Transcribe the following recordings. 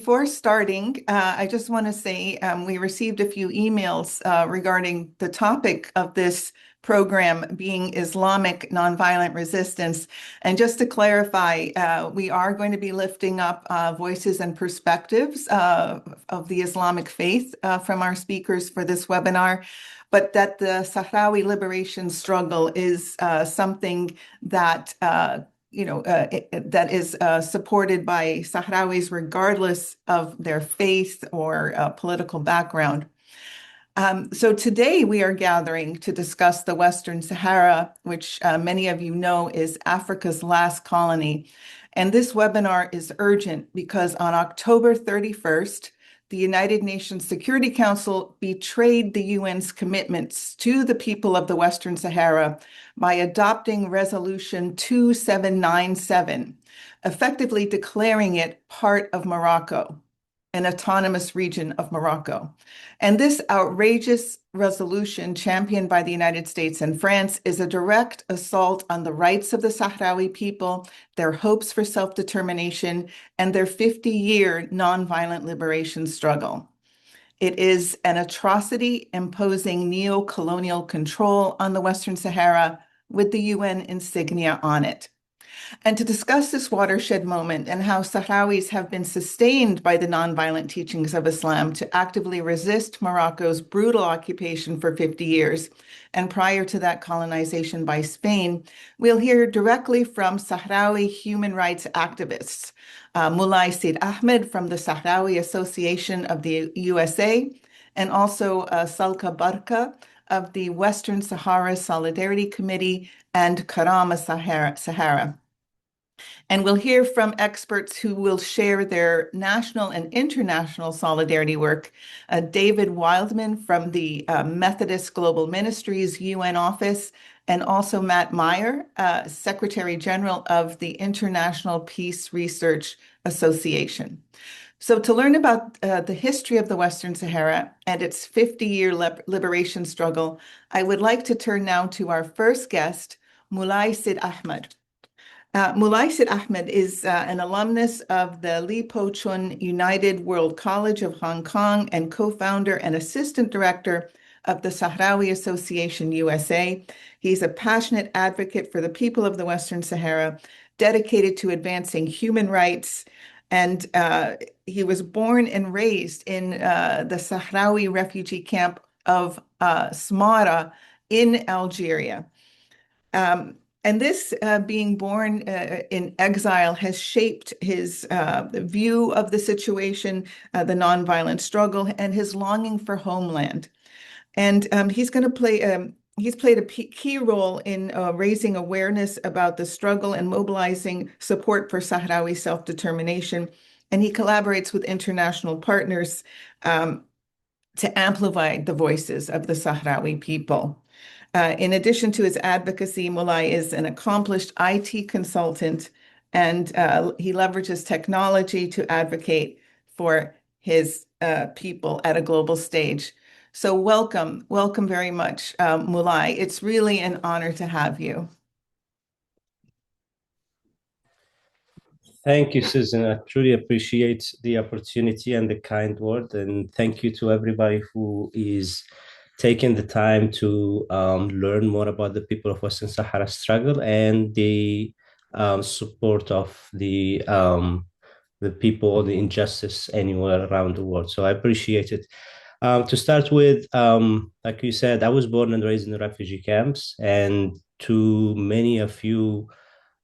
Before starting, I just want to say we received a few emails regarding the topic of this program being Islamic nonviolent resistance. And just to clarify, we are going to be lifting up voices and perspectives of the Islamic faith from our speakers for this webinar, but that the Sahrawi liberation struggle is something that that is supported by Sahrawis regardless of their faith or political background. So today we are gathering to discuss the Western Sahara, which many of you know is Africa's last colony. And this webinar is urgent because on October 31st, the United Nations Security Council betrayed the UN's commitments to the people of the Western Sahara by adopting Resolution 2797, effectively declaring it part of Morocco, an autonomous region of Morocco. And this outrageous resolution, championed by the United States and France, is a direct assault on the rights of the Sahrawi people, their hopes for self-determination, and their 50-year nonviolent liberation struggle. It is an atrocity imposing neo-colonial control on the Western Sahara with the UN insignia on it. And to discuss this watershed moment and how Sahrawis have been sustained by the nonviolent teachings of Islam to actively resist Morocco's brutal occupation for 50 years, and prior to that colonization by Spain, we'll hear directly from Sahrawi human rights activists, Mulay Ahmed from the Saharawi Association of the USA, and also Salka Barca of the Western Sahara Solidarity Committee and Karama Sahara. And we'll hear from experts who will share their national and international solidarity work. David Wildman from the Methodist Global Ministries UN office, and also Matt Meyer, Secretary General of the International Peace Research Association. So to learn about the history of the Western Sahara and its 50-year liberation struggle, I would like to turn now to our first guest, Mulay Ahmed. Mulay Ahmed is an alumnus of the Li Po Chun United World College of Hong Kong and co-founder and assistant director of the Saharawi Association USA. He's a passionate advocate for the people of the Western Sahara, dedicated to advancing human rights. And he was born and raised in the Sahrawi refugee camp of Smara in Algeria. And this being born in exile has shaped his view of the situation, the nonviolent struggle, and his longing for homeland. And he's played a key role in raising awareness about the struggle and mobilizing support for Sahrawi self-determination. And he collaborates with international partners to amplify the voices of the Sahrawi people. In addition to his advocacy, Mulay is an accomplished IT consultant, and he leverages technology to advocate for his people at a global stage. So welcome very much, Mulay. It's really an honor to have you. Thank you, Susan. I truly appreciate the opportunity and the kind word, and thank you to everybody who is taking the time to learn more about the people of Western Sahara struggle and the support of the people, the injustice anywhere around the world. So I appreciate it. To start with, like you said, I was born and raised in the refugee camps, and to many of you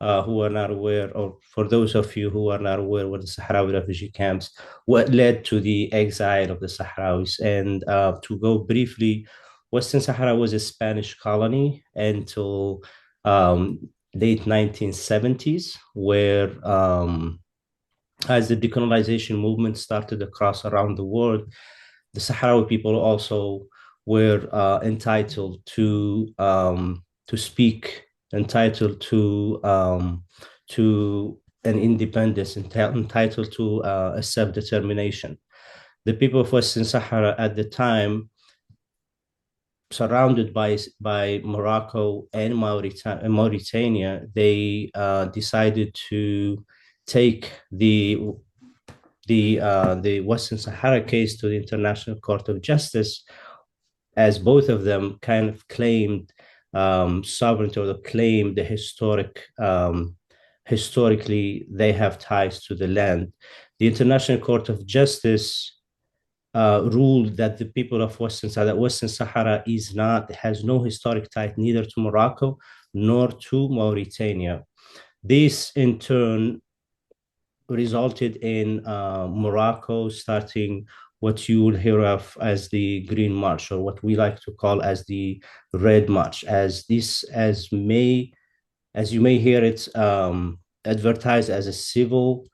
who are not aware, or for those of you who are not aware what the Sahrawi refugee camps, what led to the exile of the Sahrawis. And to go briefly, Western Sahara was a Spanish colony until late 1970s, where as the decolonization movement started across around the world, the Sahrawi people also were entitled to speak, entitled to an independence, entitled to a self-determination. The people of Western Sahara at the time, surrounded by Morocco and Mauritania, they decided to take the the Western Sahara case to the International Court of Justice, as both of them kind of claimed sovereignty, or claimed the historically they have ties to the land. The International Court of Justice ruled that the people of Western Sahara has no historic tie neither to Morocco nor to Mauritania. This in turn resulted in Morocco starting what you will hear of as the Green March, or what we like to call as the Red March, as you may hear it advertised as a civil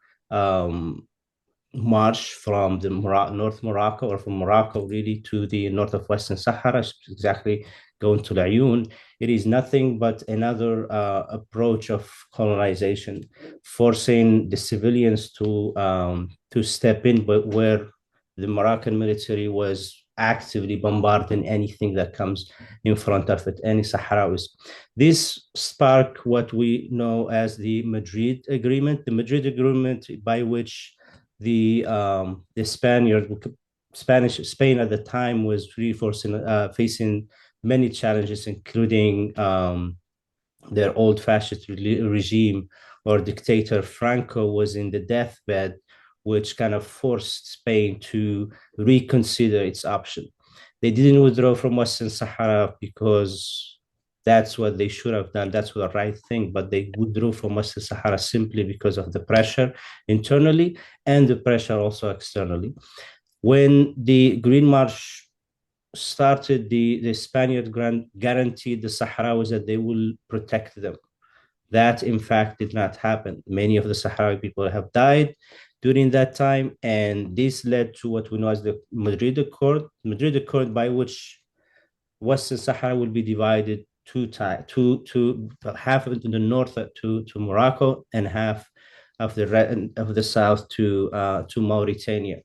march from the North Morocco, or from Morocco really to the north of Western Sahara, exactly going to Laayoune. It is nothing but another approach of colonization, forcing the civilians to step in, but where the Moroccan military was actively bombarding anything that comes in front of it, any Sahrawis. This sparked what we know as the Madrid Agreement, by which the Spain at the time was facing many challenges, including their old fascist regime, or dictator Franco was in the deathbed, which kind of forced Spain to reconsider its option. They didn't withdraw from Western Sahara because that's what they should have done. That's the right thing. But they withdrew from Western Sahara simply because of the pressure internally and the pressure also externally. When the Green March started, the Spaniard guaranteed the Sahrawis that they will protect them. That, in fact, did not happen. Many of the Sahrawi people have died during that time, and this led to what we know as the Madrid Accord, by which Western Sahara will be divided half of the north to Morocco, and half of the south to Mauritania.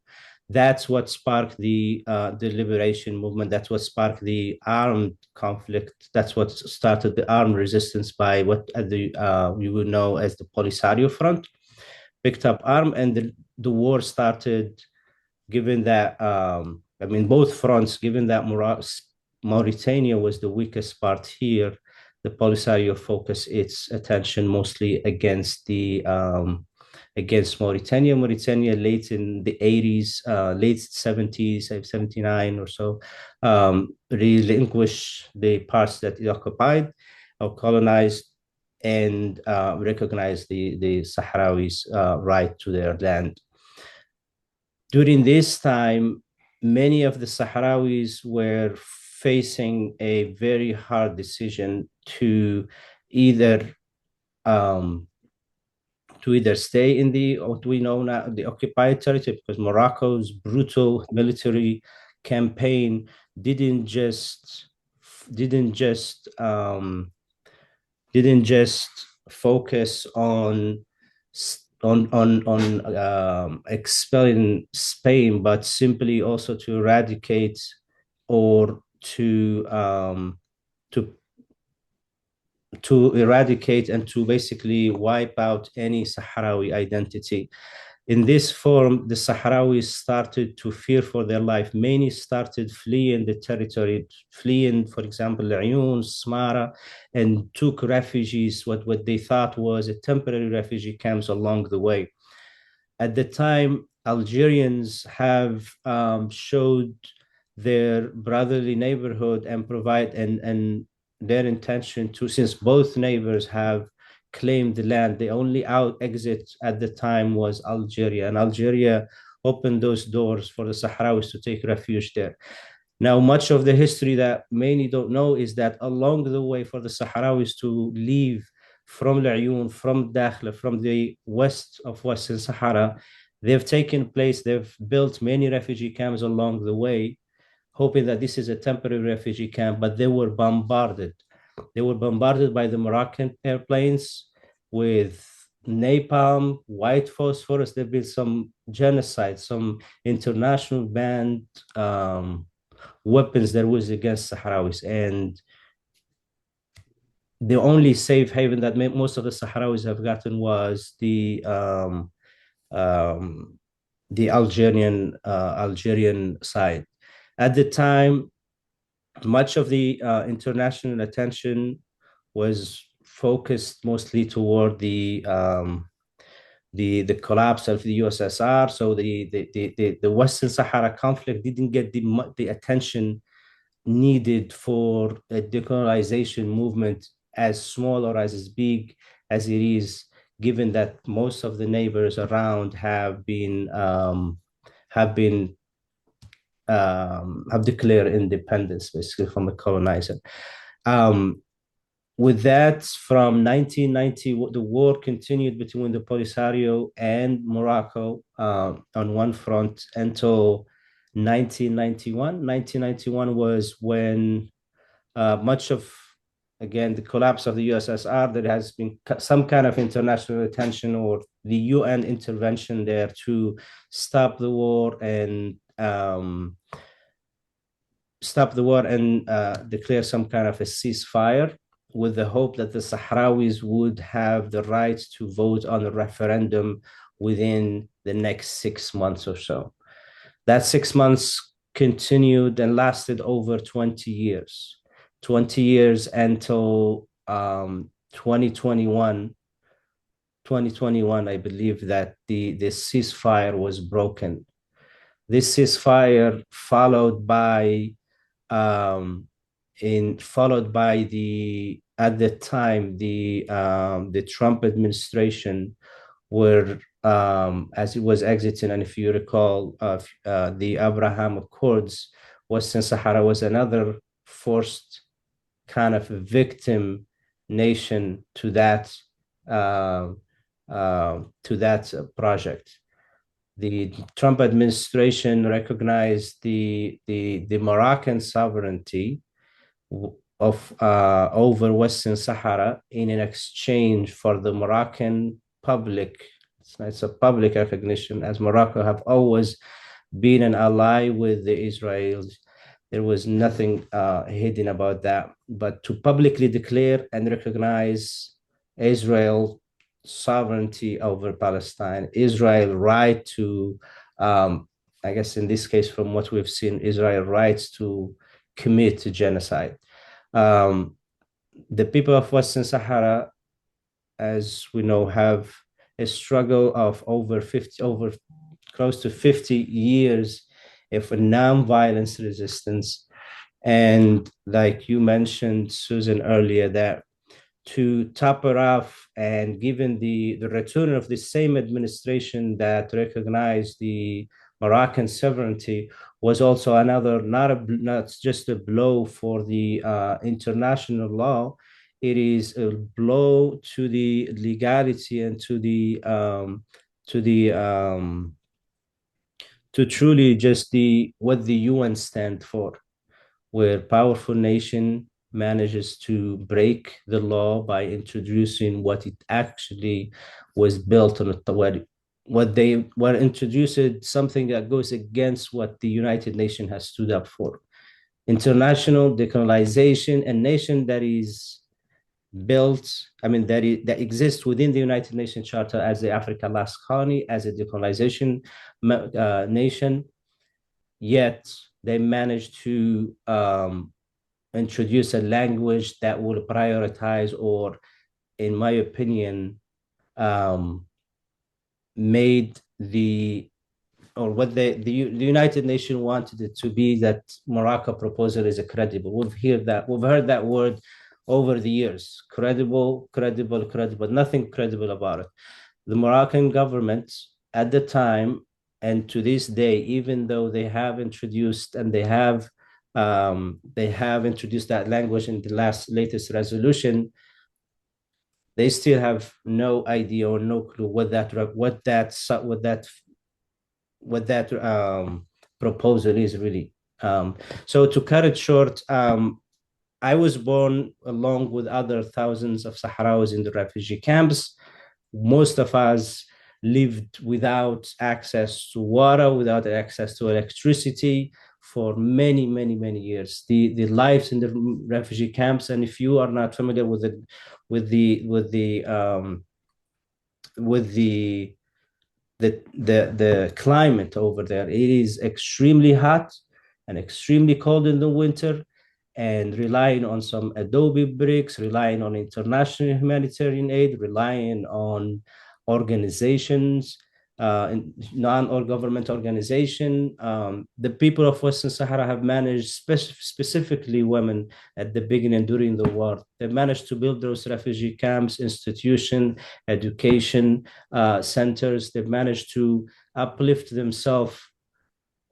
That's what sparked the liberation movement. That's what sparked the armed conflict. That's what started the armed resistance by what we would know as the Polisario Front. Picked up arm, and the war started. Given that, both fronts. Given that Mauritania was the weakest part here, the Polisario focused its attention mostly against Mauritania. Mauritania late in the 80s, late 70s, 79 or so, relinquished the parts that it occupied or colonized, and recognized the Sahrawis' right to their land. During this time, many of the Sahrawis were facing a very hard decision to either stay in what we know now the occupied territory, because Morocco's brutal military campaign didn't just focus on expelling Spain, but simply also to eradicate, or to eradicate and to basically wipe out any Sahrawi identity. In this form, the Sahrawis started to fear for their life. Many started fleeing the territory, for example, Laayoune, Smara, and took refugees, what they thought was a temporary refugee camps along the way. At the time, Algerians have showed their brotherly neighborhood and their intention to, since both neighbors have claimed the land, the only exit at the time was Algeria, and Algeria opened those doors for the Sahrawis to take refuge there. Now, much of the history that many don't know is that along the way for the Sahrawis to leave from Laayoune, from Dakhla, from the west of Western Sahara, they've built many refugee camps along the way, hoping that this is a temporary refugee camp, but they were bombarded. They were bombarded by the Moroccan airplanes with napalm, white phosphorus. There've been some genocide, some international banned weapons that was against Sahrawis. And the only safe haven that most of the Sahrawis have gotten was the the Algerian side. At the time, much of the international attention was focused mostly toward the collapse of the USSR. So the Western Sahara conflict didn't get the attention needed for a decolonization movement as small or as big as it is, given that most of the neighbors around have declared independence basically from the colonizer. With that, from 1990, the war continued between the Polisario and Morocco on one front until 1991. 1991 was when much of, again, the collapse of the USSR, there has been some kind of international attention or the UN intervention there to stop the war and declare some kind of a ceasefire, with the hope that the Sahrawis would have the right to vote on a referendum within the next 6 months or so. That 6 months continued and lasted over 20 years. 20 years until 2021. 2021, I believe that the ceasefire was broken. This ceasefire followed by at the time the Trump administration were as it was exiting, and if you recall the Abraham Accords, Western Sahara was another forced kind of victim nation to that project. The Trump administration recognized the Moroccan sovereignty of over Western Sahara in an exchange for the Moroccan public. It's a public recognition, as Morocco have always been an ally with the Israelis. There was nothing hidden about that. But to publicly declare and recognize Israel sovereignty over Palestine, Israel right to, I guess in this case, from what we've seen, Israel rights to commit to genocide. The people of Western Sahara, as we know, have a struggle of over close to 50 years of non-violence resistance. And like you mentioned, Susan, earlier, that to top it off, and given the return of the same administration that recognized the Moroccan sovereignty, was also another, not just a blow for the international law, it is a blow to the legality and to truly just what the UN stand for, where powerful nation manages to break the law by introducing what it actually was built on, what they were introduced, something that goes against what the United Nations has stood up for. International decolonization, a nation that is built, that exists within the United Nations Charter as the Africa Last Colony, as a decolonization nation, yet they managed to introduce a language that will prioritize, or in my opinion, made what the United Nations wanted it to be, that Morocco proposal is a credible. We've heard that word over the years. Credible, nothing credible about it. The Moroccan government at the time and to this day, even though they have introduced that language in the latest resolution, they still have no idea or no clue what that proposal is really. So to cut it short, I was born along with other thousands of Sahrawis in the refugee camps. Most of us lived without access to water, without access to electricity for many, many, many years. The lives in the refugee camps, and if you are not familiar with the the climate over there. It is extremely hot and extremely cold in the winter, and relying on some adobe bricks, relying on international humanitarian aid, relying on organizations, non-government organization. The people of Western Sahara have managed, specifically women, at the beginning during the war. They managed to build those refugee camps, institution, education centers. They've managed to uplift themselves,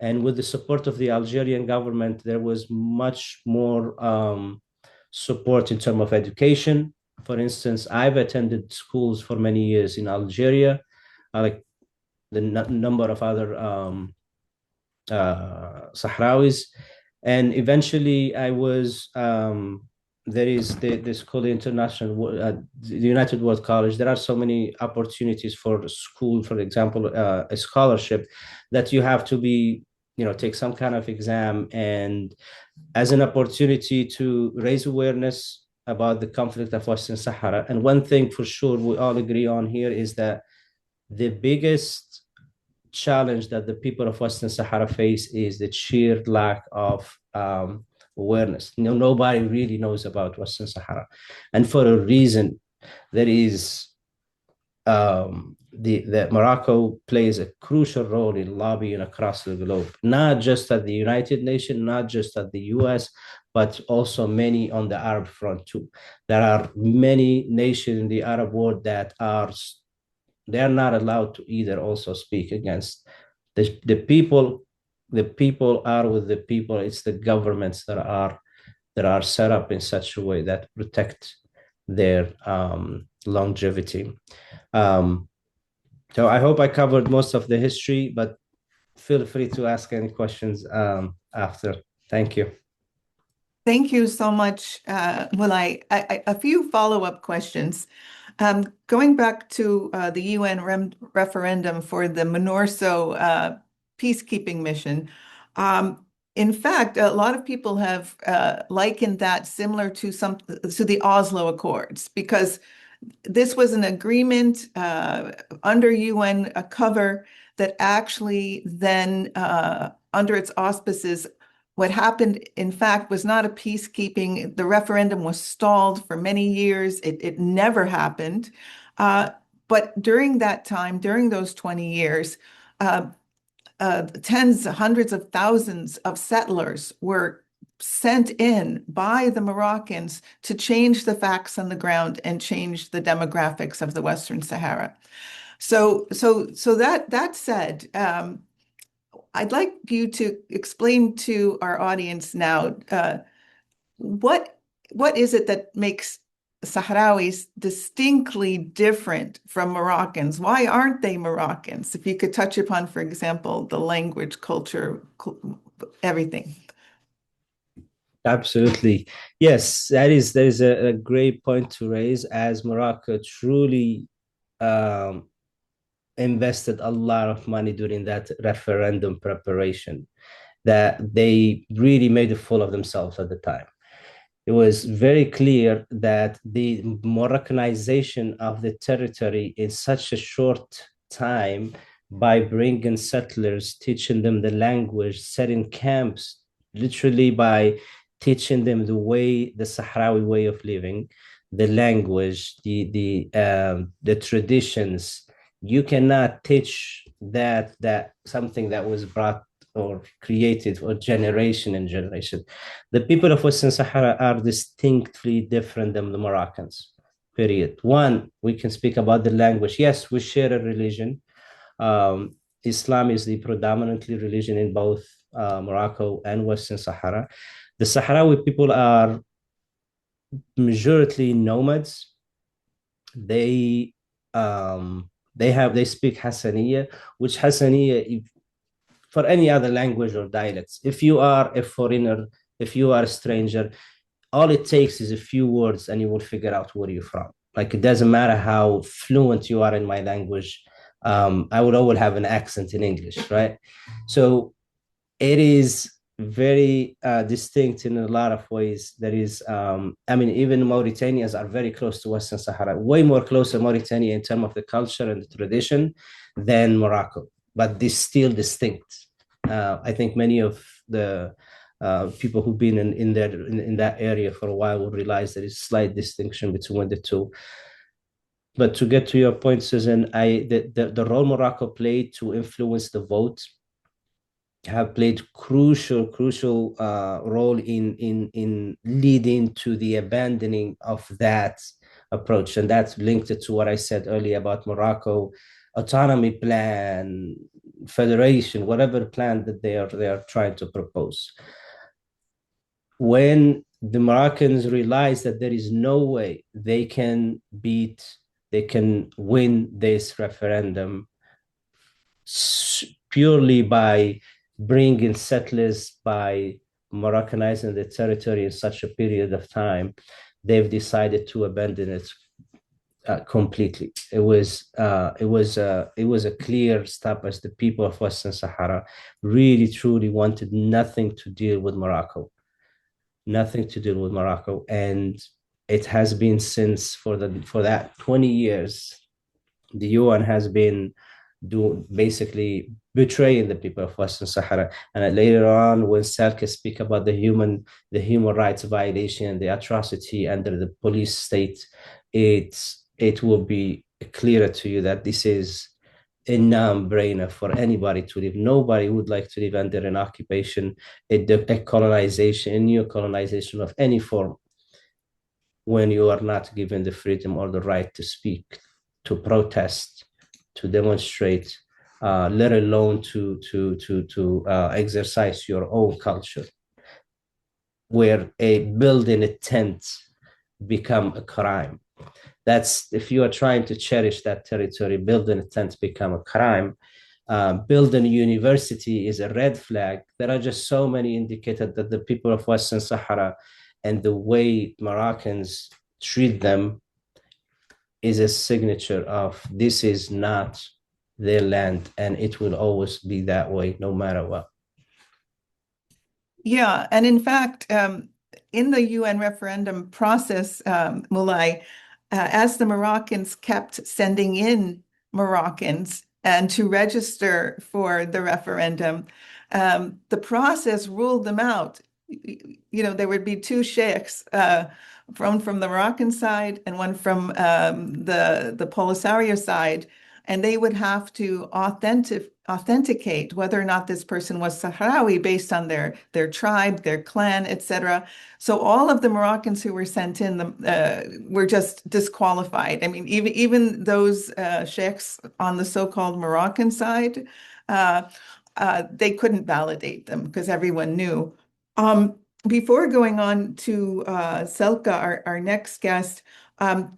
and with the support of the Algerian government, there was much more support in terms of education. For instance, I've attended schools for many years in Algeria, like the number of other Sahrawis. And eventually I was, there is this called the United World College. There are so many opportunities for school, for example, a scholarship that you have to be, take some kind of exam, and as an opportunity to raise awareness about the conflict of Western Sahara. And one thing for sure we all agree on here is that the biggest challenge that the people of Western Sahara face is the sheer lack of awareness. Nobody really knows about Western Sahara, and for a reason. There is the Morocco plays a crucial role in lobbying across the globe, not just at the United Nations, not just at the US, but also many on the Arab front too. There are many nations in the Arab world that they're not allowed to either also speak against the people. The people are with the people. It's the governments that are set up in such a way that protect their longevity. So I hope I covered most of the history, but feel free to ask any questions after. Thank you. Thank you so much, Mulay. A few follow-up questions. Going back to the UN referendum for the MINURSO peacekeeping mission, in fact, a lot of people have likened that similar to the Oslo Accords, because this was an agreement under UN cover that actually then, under its auspices, what happened, in fact, was not a peacekeeping. The referendum was stalled for many years. It never happened. But during that time, during those 20 years, tens, hundreds of thousands of settlers were sent in by the Moroccans to change the facts on the ground and change the demographics of the Western Sahara. So that said, I'd like you to explain to our audience now what is it that makes Sahrawis distinctly different from Moroccans? Why aren't they Moroccans? If you could touch upon, for example, the language, culture, everything. Absolutely. Yes, that is a great point to raise, as Morocco truly invested a lot of money during that referendum preparation, that they really made a fool of themselves at the time. It was very clear that the Moroccanization of the territory in such a short time, by bringing settlers, teaching them the language, setting camps, literally by teaching them the Sahrawi way of living, the language, the traditions. You cannot teach that something that was brought or created for generation and generation. The people of Western Sahara are distinctly different than the Moroccans, period. One, we can speak about the language. Yes, we share a religion. Islam is the predominantly religion in both Morocco and Western Sahara. The Sahrawi people are majority nomads. They speak Hassaniya, which Hassaniya, for any other language or dialects, if you are a foreigner, if you are a stranger, all it takes is a few words and you will figure out where you're from. Like, it doesn't matter how fluent you are in my language. I would always have an accent in English, right? So it is very distinct in a lot of ways. There is, I mean, even Mauritanians are very close to Western Sahara, way more close to Mauritania in terms of the culture and the tradition than Morocco, but they're still distinct. I think many of the people who've been in that area for a while will realize there is slight distinction between the two. But to get to your point, Susan, the role Morocco played to influence the vote have played crucial role in leading to the abandoning of that approach, and that's linked to what I said earlier about Morocco autonomy plan, federation, whatever plan that they are trying to propose. When the Moroccans realize that there is no way they can win this referendum purely by bringing settlers, by Moroccanizing the territory in such a period of time, they've decided to abandon it completely. It was a clear step as the people of Western Sahara really truly wanted nothing to deal with Morocco, and it has been since for that 20 years. The UN has been basically betraying the people of Western Sahara. And later on, when Salka speak about the human rights violation and the atrocity under the police state, it will be clearer to you that this is a non-brainer for anybody to live. Nobody would like to live under an occupation, a colonization, a new colonization of any form, when you are not given the freedom or the right to speak, to protest, to demonstrate, let alone to exercise your own culture, where building a tent become a crime. That's, if you are trying to cherish that territory, building a tent become a crime. Building a university is a red flag. There are just so many indicators that the people of Western Sahara and the way Moroccans treat them is a signature of this is not their land, and it will always be that way no matter what. Yeah, and in fact, in the UN referendum process, Mulay, as the Moroccans kept sending in Moroccans and to register for the referendum, the process ruled them out. You know, there would be two sheikhs, one from the Moroccan side and one from the Polisario side, and they would have to authenticate whether or not this person was Sahrawi based on their tribe, their clan, etc. So all of the Moroccans who were sent in were just disqualified. I mean, even those sheikhs on the so-called Moroccan side, they couldn't validate them because everyone knew. Before going on to Selka, our next guest,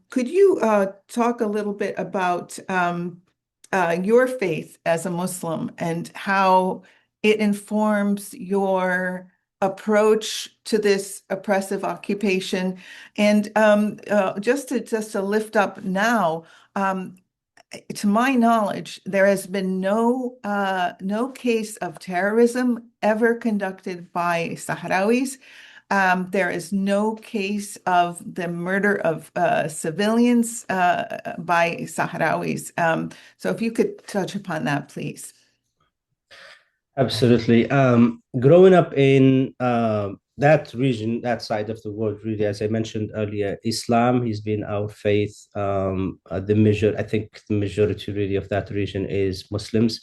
could you talk a little bit about your faith as a Muslim and how it informs your approach to this oppressive occupation? And just to lift up now, to my knowledge, there has been no case of terrorism ever conducted by Sahrawis. There is no case of the murder of civilians by Sahrawis. So if you could touch upon that, please. Absolutely. Growing up in that region, that side of the world, really, as I mentioned earlier, Islam has been our faith. I think the majority really of that region is Muslims.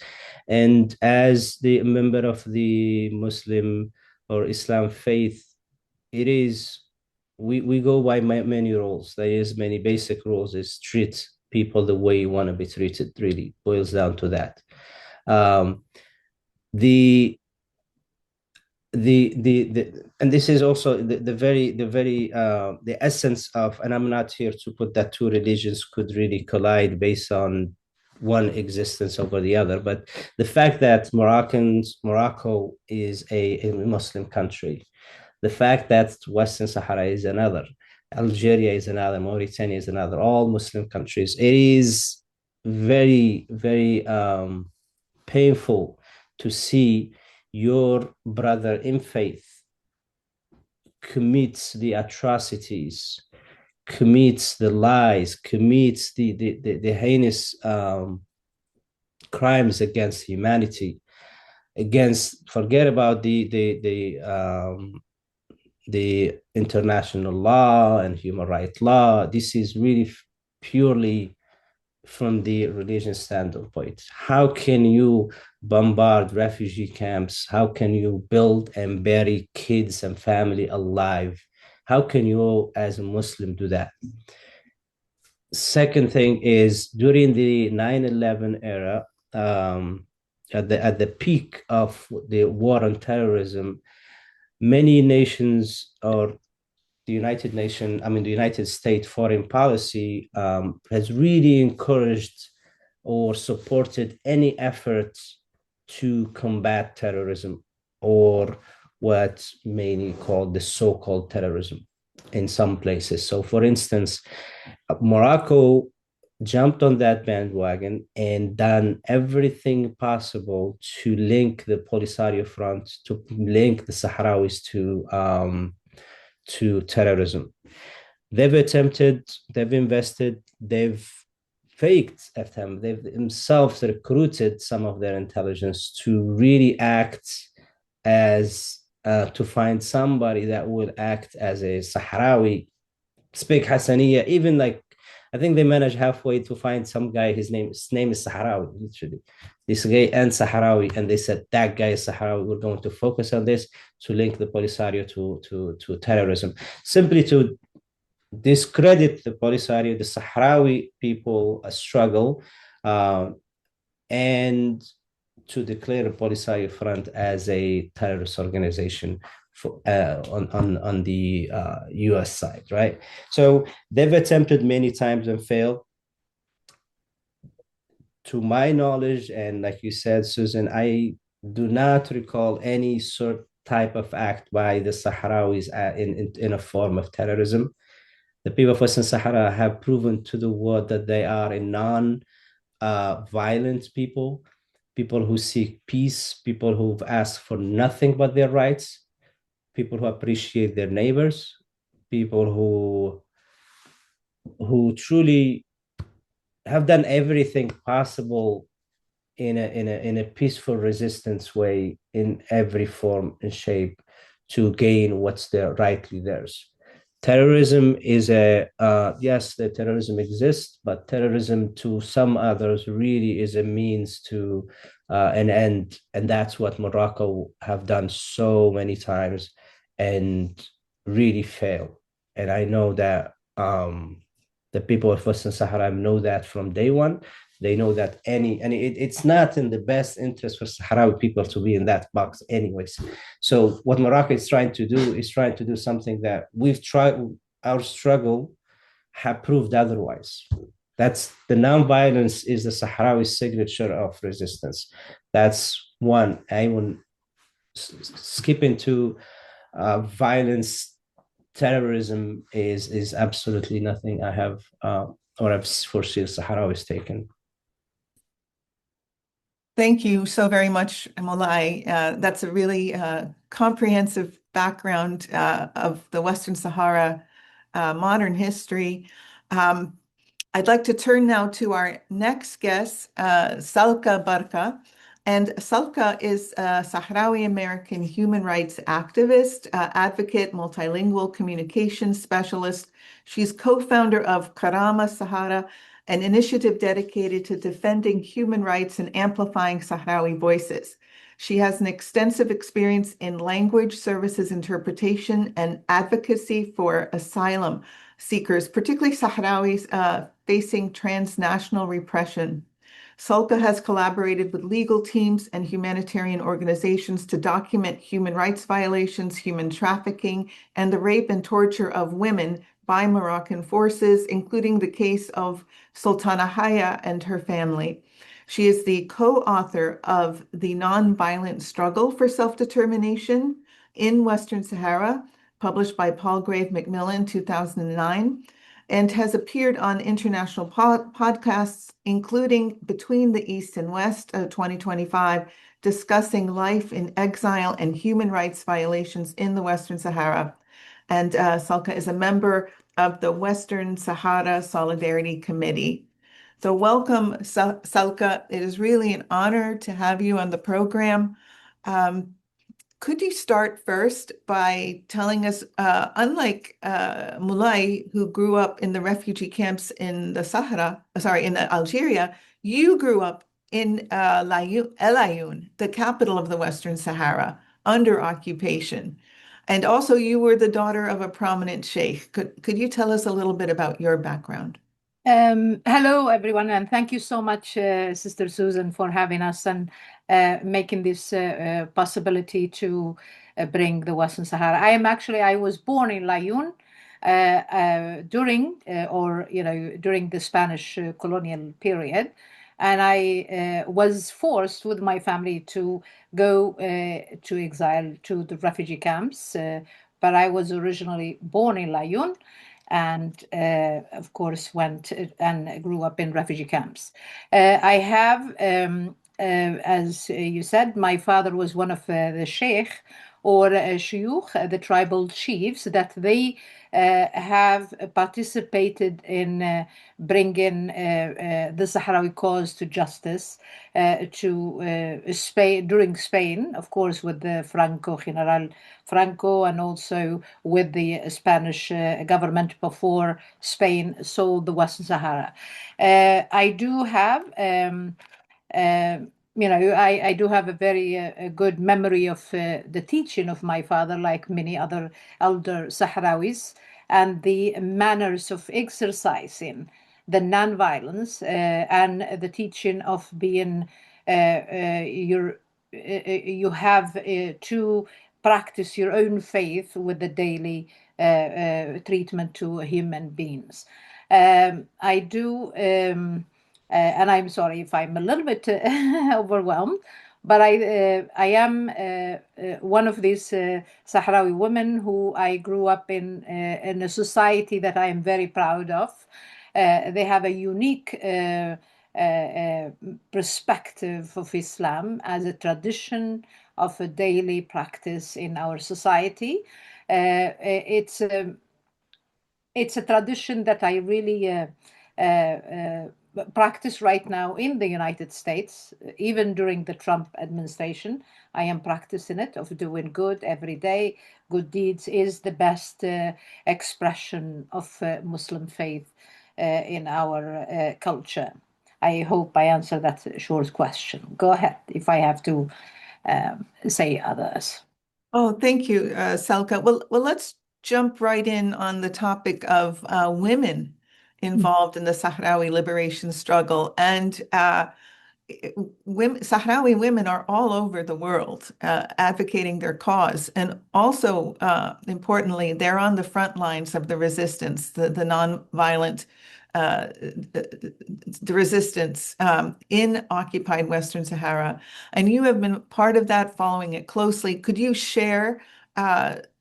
And as the member of the Muslim or Islam faith, it is, we go by many rules. There is many basic rules. Is treat people the way you want to be treated, really boils down to that. The and this is also the essence of, and I'm not here to put that two religions could really collide based on one existence over the other, but the fact that Morocco is a Muslim country, the fact that Western Sahara is another, Algeria is another, Mauritania is another, all Muslim countries, it is very painful to see your brother in faith commits the atrocities, commits the lies, commits the heinous crimes against humanity, against, forget about the international law and human rights law. This is really purely from the religious standpoint. How can you bombard refugee camps? How can you build and bury kids and family alive? How can you, as a Muslim, do that? Second thing is during the 9/11 era, at the peak of the war on terrorism, many nations, or the United States foreign policy has really encouraged or supported any efforts to combat terrorism, or what's mainly called the so-called terrorism in some places. So, for instance, Morocco jumped on that bandwagon and done everything possible to link the Polisario Front, to link the Sahrawis to terrorism. They've attempted, they've invested, they've faked attempt, they've themselves recruited some of their intelligence to really act as to find somebody that will act as a Sahrawi, speak Hassaniya, even like I think they managed halfway to find some guy. His name is Sahrawi, literally. This guy and Sahrawi, and they said that guy is Sahrawi. We're going to focus on this to link the Polisario to terrorism, simply to discredit the Polisario, the Sahrawi people struggle, and to declare the Polisario Front as a terrorist organization for, on the U.S. side, right? So they've attempted many times and failed. To my knowledge, and like you said, Susan, I do not recall any sort type of act by the Sahrawis in a form of terrorism. The people of Western Sahara have proven to the world that they are a non-violent people, people who seek peace, people who've asked for nothing but their rights, people who appreciate their neighbors, people who truly have done everything possible in a peaceful resistance way, in every form and shape, to gain what's rightly theirs. Terrorism is yes, the terrorism exists, but terrorism to some others really is a means to an end, and that's what Morocco have done so many times and really fail. And I know that the people of Western Sahara know that from day one. They know that it's not in the best interest for Sahrawi people to be in that box anyways. So what Morocco is trying to do something that we've tried, our struggle have proved otherwise. That's the nonviolence is the Sahrawi signature of resistance. That's one. I will skip into violence. Terrorism is absolutely nothing I have or I've foreseen Sahrawis taken. Thank you so very much, Mulay. That's a really comprehensive background of the Western Sahara modern history. I'd like to turn now to our next guest, Salka Barca. And Salka is a Sahrawi American human rights activist, advocate, multilingual communication specialist. She's co-founder of Karama Sahara, an initiative dedicated to defending human rights and amplifying Sahrawi voices. She has an extensive experience in language services interpretation and advocacy for asylum seekers, particularly Sahrawis facing transnational repression. Salka has collaborated with legal teams and humanitarian organizations to document human rights violations, human trafficking, and the rape and torture of women by Moroccan forces, including the case of Sultana Haya and her family. She is the co-author of The Nonviolent Struggle for Self-Determination in Western Sahara, published by Palgrave Macmillan, 2009, and has appeared on international podcasts, including Between the East and West, 2025, discussing life in exile and human rights violations in the Western Sahara. And Salka is a member of the Western Sahara Solidarity Committee. So welcome, Salka. It is really an honor to have you on the program. Could you start first by telling us, unlike Mulay, who grew up in the refugee camps in the in Algeria, you grew up in El Ayoun, the capital of the Western Sahara, under occupation. And also, you were the daughter of a prominent sheikh. Could you tell us a little bit about your background? Hello, everyone, and thank you so much, Sister Susan, for having us and making this possibility to bring the Western Sahara. I was born in Layun during the Spanish colonial period, and I was forced with my family to go to exile to the refugee camps. But I was originally born in Layun and of course went and grew up in refugee camps. I have, as you said, my father was one of the sheikh or shuyukh, the tribal chiefs, that they have participated in bringing the Sahrawi cause to justice to Spain, during Spain, of course, with the General Franco, and also with the Spanish government before Spain sold the Western Sahara. I do have I do have a very good memory of the teaching of my father, like many other elder Sahrawis, and the manners of exercising the nonviolence and the teaching of being you have to practice your own faith with the daily treatment to human beings. I do. And I'm sorry if I'm a little bit overwhelmed, but I am one of these Sahrawi women who I grew up in a society that I am very proud of. They have a unique perspective of Islam as a tradition of a daily practice in our society. It's a tradition that I really practice right now in the United States, even during the Trump administration. I am practicing it, of doing good every day. Good deeds is the best expression of Muslim faith in our culture. I hope I answered that short question. Go ahead if I have to say others. Oh, thank you, Salka. Well, let's jump right in on the topic of women involved in the Sahrawi liberation struggle. And Sahrawi women are all over the world advocating their cause. And also, importantly, they're on the front lines of the resistance, the nonviolent the resistance in occupied Western Sahara. And you have been part of that, following it closely. Could you share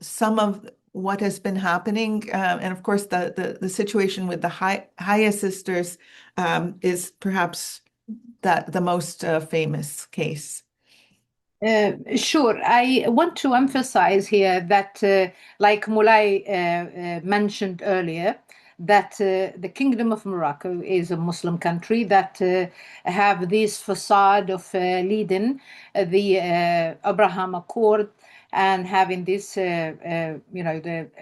some of what has been happening? And of course, the situation with the Haya sisters is perhaps the most famous case. Sure. I want to emphasize here that, like Mulay mentioned earlier, that the Kingdom of Morocco is a Muslim country that have this facade of leading the Abraham Accord and having this, the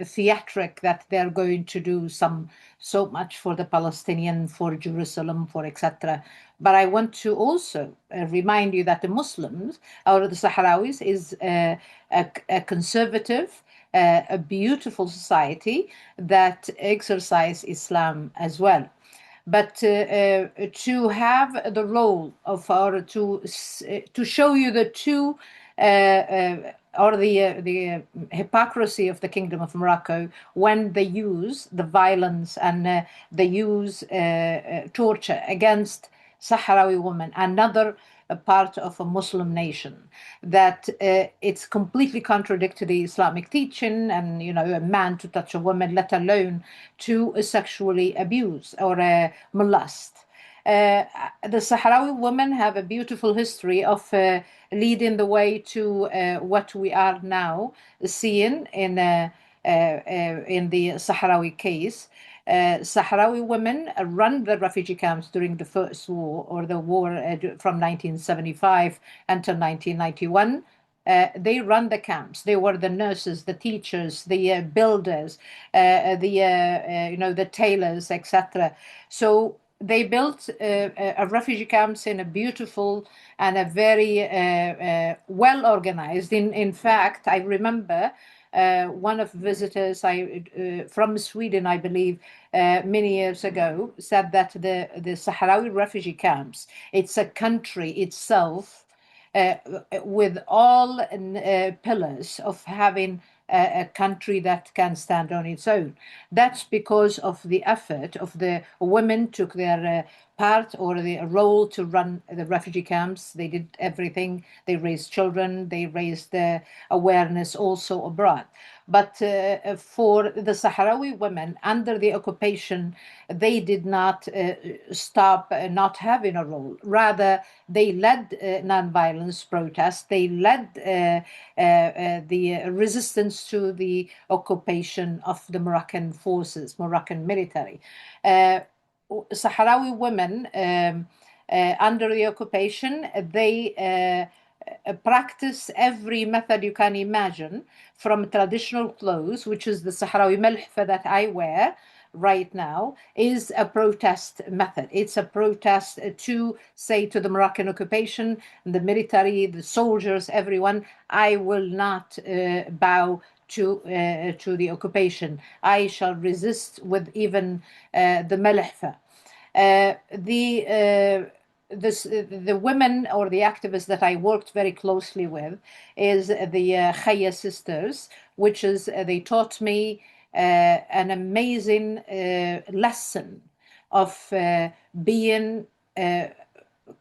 theatric that they're going to do so much for the Palestinian, for Jerusalem, for etc. But I want to also remind you that the Muslims, or the Sahrawis, is a conservative, a beautiful society that exercise Islam as well. But to have the role of, or to show you the two, or the hypocrisy of the Kingdom of Morocco when they use the violence and they use torture against Sahrawi women, another part of a Muslim nation, that it's completely contradict to the Islamic teaching, and a man to touch a woman, let alone to sexually abuse or molest. The Sahrawi women have a beautiful history of leading the way to what we are now seeing in the Sahrawi case. Sahrawi women run the refugee camps during the First War, or the war from 1975 until 1991. They run the camps. They were the nurses, the teachers, the builders, the tailors, etc. So they built a refugee camps in a beautiful and a very well organized. In fact, I remember one of the visitors from Sweden, I believe, many years ago, said that the Sahrawi refugee camps, it's a country itself with all pillars of having a country that can stand on its own. That's because of the effort of the women took their part or the role to run the refugee camps. They did everything. They raised children. They raised awareness also abroad. But for the Sahrawi women under the occupation, they did not stop not having a role. Rather, they led nonviolence protests. They led the resistance to the occupation of the Moroccan forces, Moroccan military. Sahrawi women under the occupation, they practice every method you can imagine, from traditional clothes, which is the Sahrawi malhfa that I wear right now, is a protest method. It's a protest to say to the Moroccan occupation, the military, the soldiers, everyone, I will not bow to the occupation. I shall resist with even the malhfa. The women or the activists that I worked very closely with is the Khaya sisters, which is they taught me an amazing lesson of being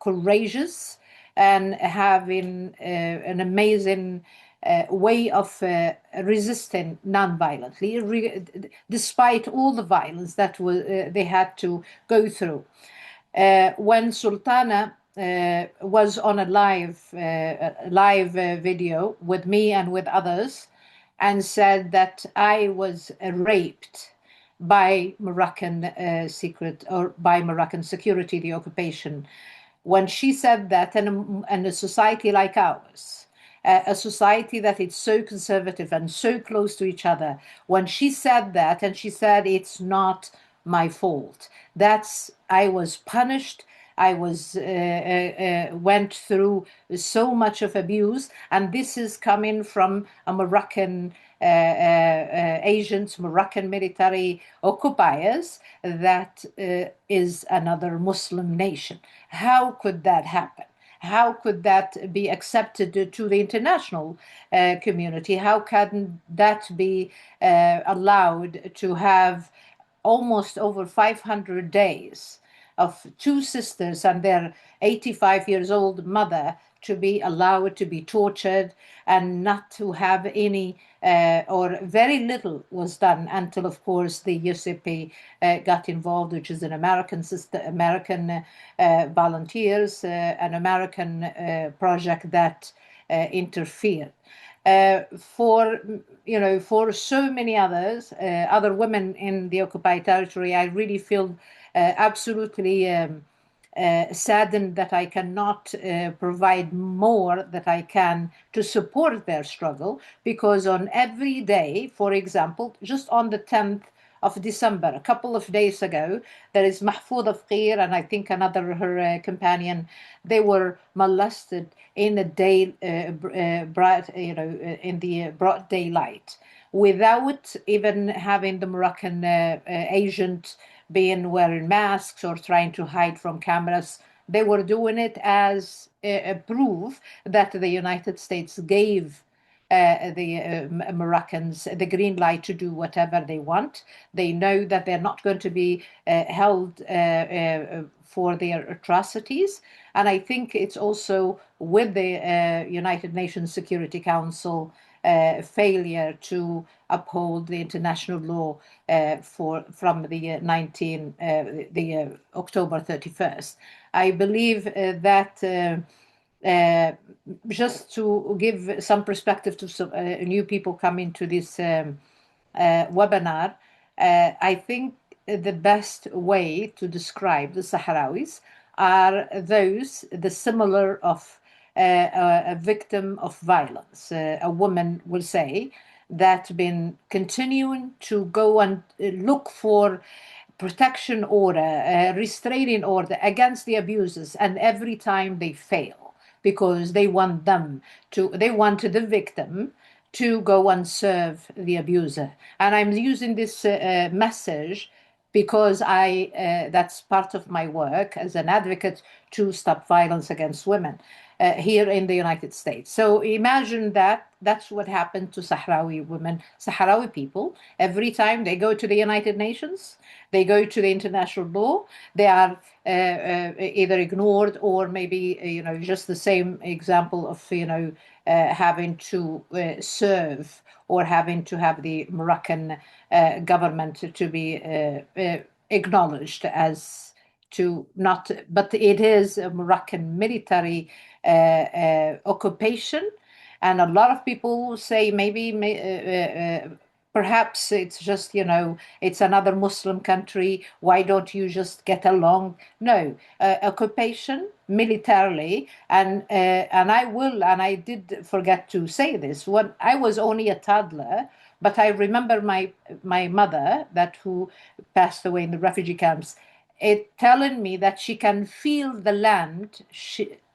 courageous and having an amazing way of resisting non-violently, despite all the violence that they had to go through. When Sultana was on a live video with me and with others, and said that I was raped by Moroccan by Moroccan security, the occupation. When she said that, and a society like ours, a society that is so conservative and so close to each other, when she said that, and she said it's not my fault, I was punished. I went through so much of abuse, and this is coming from a Moroccan agents, Moroccan military occupiers, that is another Muslim nation. How could that happen? How could that be accepted to the international community? How can that be allowed to have almost over 500 days of two sisters and their 85 years old mother to be allowed to be tortured and not to have any or very little was done until, of course, the USAP got involved, which is an American volunteers, an American project that interfered. For so many others, other women in the occupied territory, I really feel absolutely saddened that I cannot provide more that I can to support their struggle, because on every day, for example, just on the 10th of December, a couple of days ago, there is Mahfouda Fqir and I think her companion. They were molested in a day, in the broad daylight, without even having the Moroccan agent being wearing masks or trying to hide from cameras. They were doing it as a proof that the United States gave Moroccans the green light to do whatever they want. They know that they're not going to be held for their atrocities. And I think it's also with the United Nations Security Council failure to uphold the international law from the October 31st. I believe that just to give some perspective to some new people coming to this webinar, I think the best way to describe the Sahrawis are those, the similar of a victim of violence. A woman will say that been continuing to go and look for protection order, restraining order against the abusers, and every time they fail because they want the victim to go and serve the abuser. And I'm using this message because that's part of my work as an advocate to stop violence against women here in the United States. So imagine that's what happened to Sahrawi women, Sahrawi people. Every time they go to the United Nations, they go to the international law, they are either ignored or maybe, just the same example of, having to serve or having to have the Moroccan government to be acknowledged as to not, but it is a Moroccan military occupation. And a lot of people say maybe perhaps it's just, it's another Muslim country. Why don't you just get along? No, occupation militarily. And I did forget to say this. When I was only a toddler, but I remember my mother who passed away in the refugee camps, telling me that she can feel the land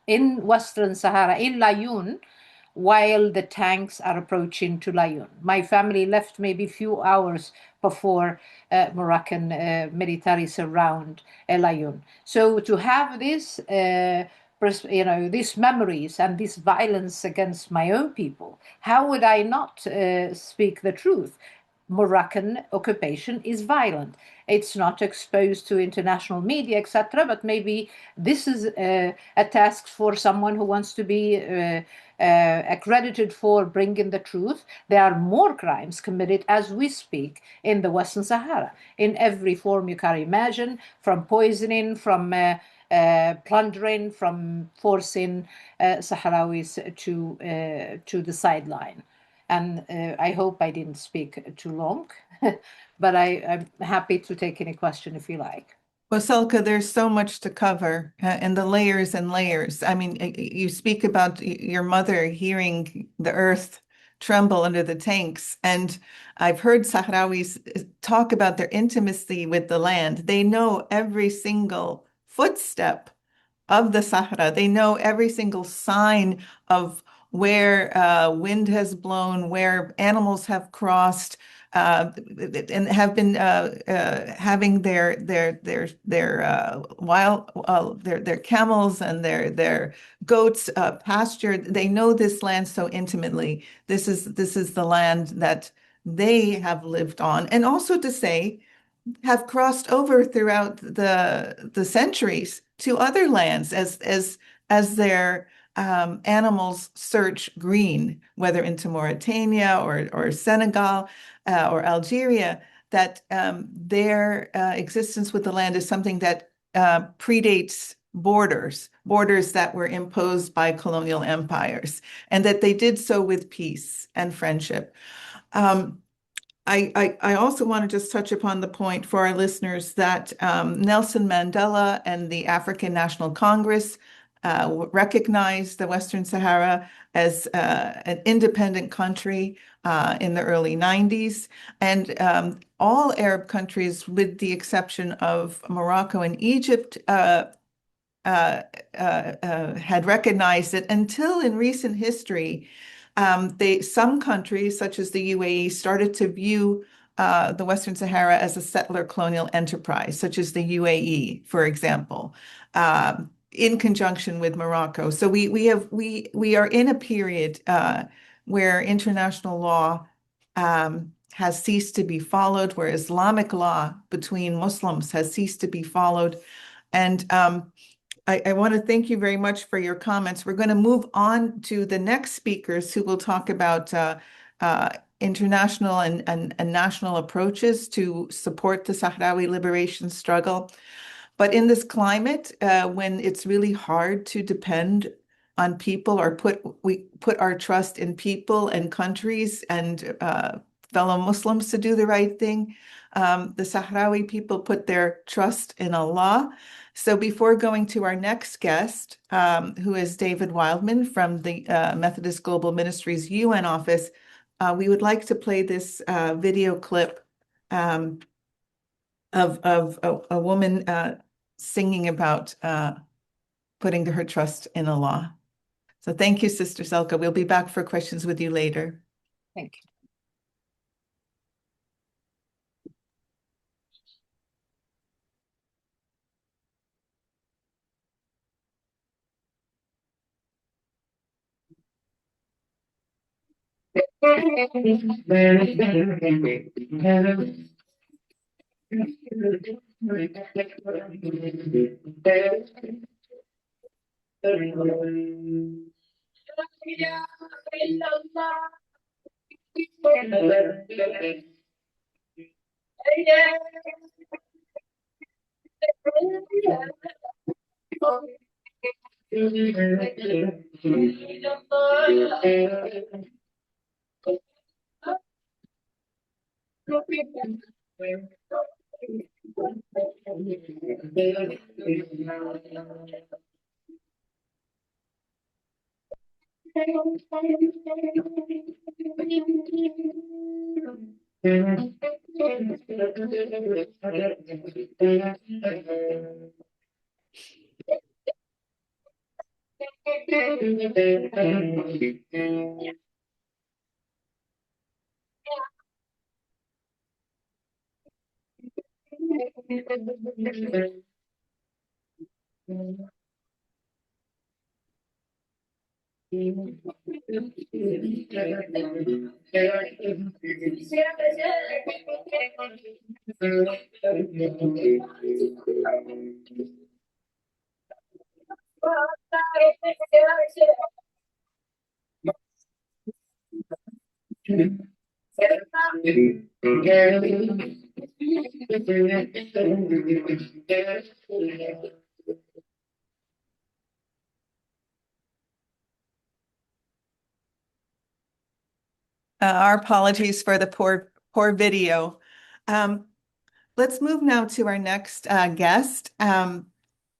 in Western Sahara, in Laayoune, while the tanks are approaching to Laayoune. My family left maybe a few hours before Moroccan military surround Laayoune. So to have this, these memories and this violence against my own people, how would I not speak the truth? Moroccan occupation is violent. It's not exposed to international media, etc. But maybe this is a task for someone who wants to be accredited for bringing the truth. There are more crimes committed as we speak in the Western Sahara, in every form you can imagine, from poisoning, from plundering, from forcing Sahrawis to the sideline. And I hope I didn't speak too long, but I'm happy to take any question if you like. Well, Salka, there's so much to cover and the layers and layers. I mean, you speak about your mother hearing the earth tremble under the tanks. And I've heard Sahrawis talk about their intimacy with the land. They know every single footstep of the Sahara. They know every single sign of where wind has blown, where animals have crossed, and have been having their camels and their goats pastured. They know this land so intimately. This is the land that they have lived on, and also to say, have crossed over throughout the centuries to other lands as their animals search green, whether into Mauritania or Senegal or Algeria, that their existence with the land is something that predates borders that were imposed by colonial empires, and that they did so with peace and friendship. I also want to just touch upon the point for our listeners that Nelson Mandela and the African National Congress recognized the Western Sahara as an independent country in the early 90s. And all Arab countries, with the exception of Morocco and Egypt, had recognized it until in recent history. Some countries, such as the UAE, started to view the Western Sahara as a settler colonial enterprise, such as the UAE, for example, in conjunction with Morocco. So we are in a period where international law has ceased to be followed, where Islamic law between Muslims has ceased to be followed. And I want to thank you very much for your comments. We're going to move on to the next speakers who will talk about international and national approaches to support the Sahrawi liberation struggle. But in this climate, when it's really hard to depend on people or we put our trust in people and countries and fellow Muslims to do the right thing, the Sahrawi people put their trust in Allah. So before going to our next guest, who is David Wildman from the Methodist Global Ministries UN office, we would like to play this video clip of a woman singing about putting her trust in Allah. So thank you, Sister Salka. We'll be back for questions with you later. Thank you. Our apologies for the poor video. Let's move now to our next guest,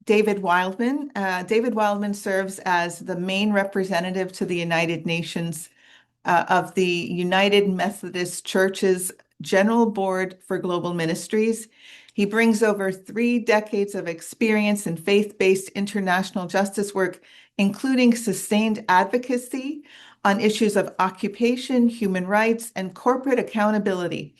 David Wildman. David Wildman serves as the main representative to the United Nations of the United Methodist Church's General Board for Global Ministries. He brings over 3 decades of experience in faith-based international justice work, including sustained advocacy on issues of occupation, human rights, and corporate accountability.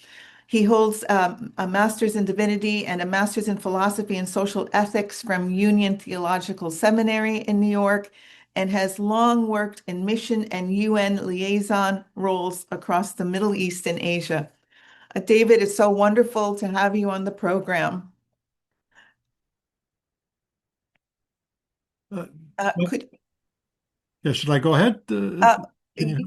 He holds a master's in divinity and a master's in philosophy and social ethics from Union Theological Seminary in New York, and has long worked in mission and UN liaison roles across the Middle East and Asia. David, it's so wonderful to have you on the program. Should I go ahead?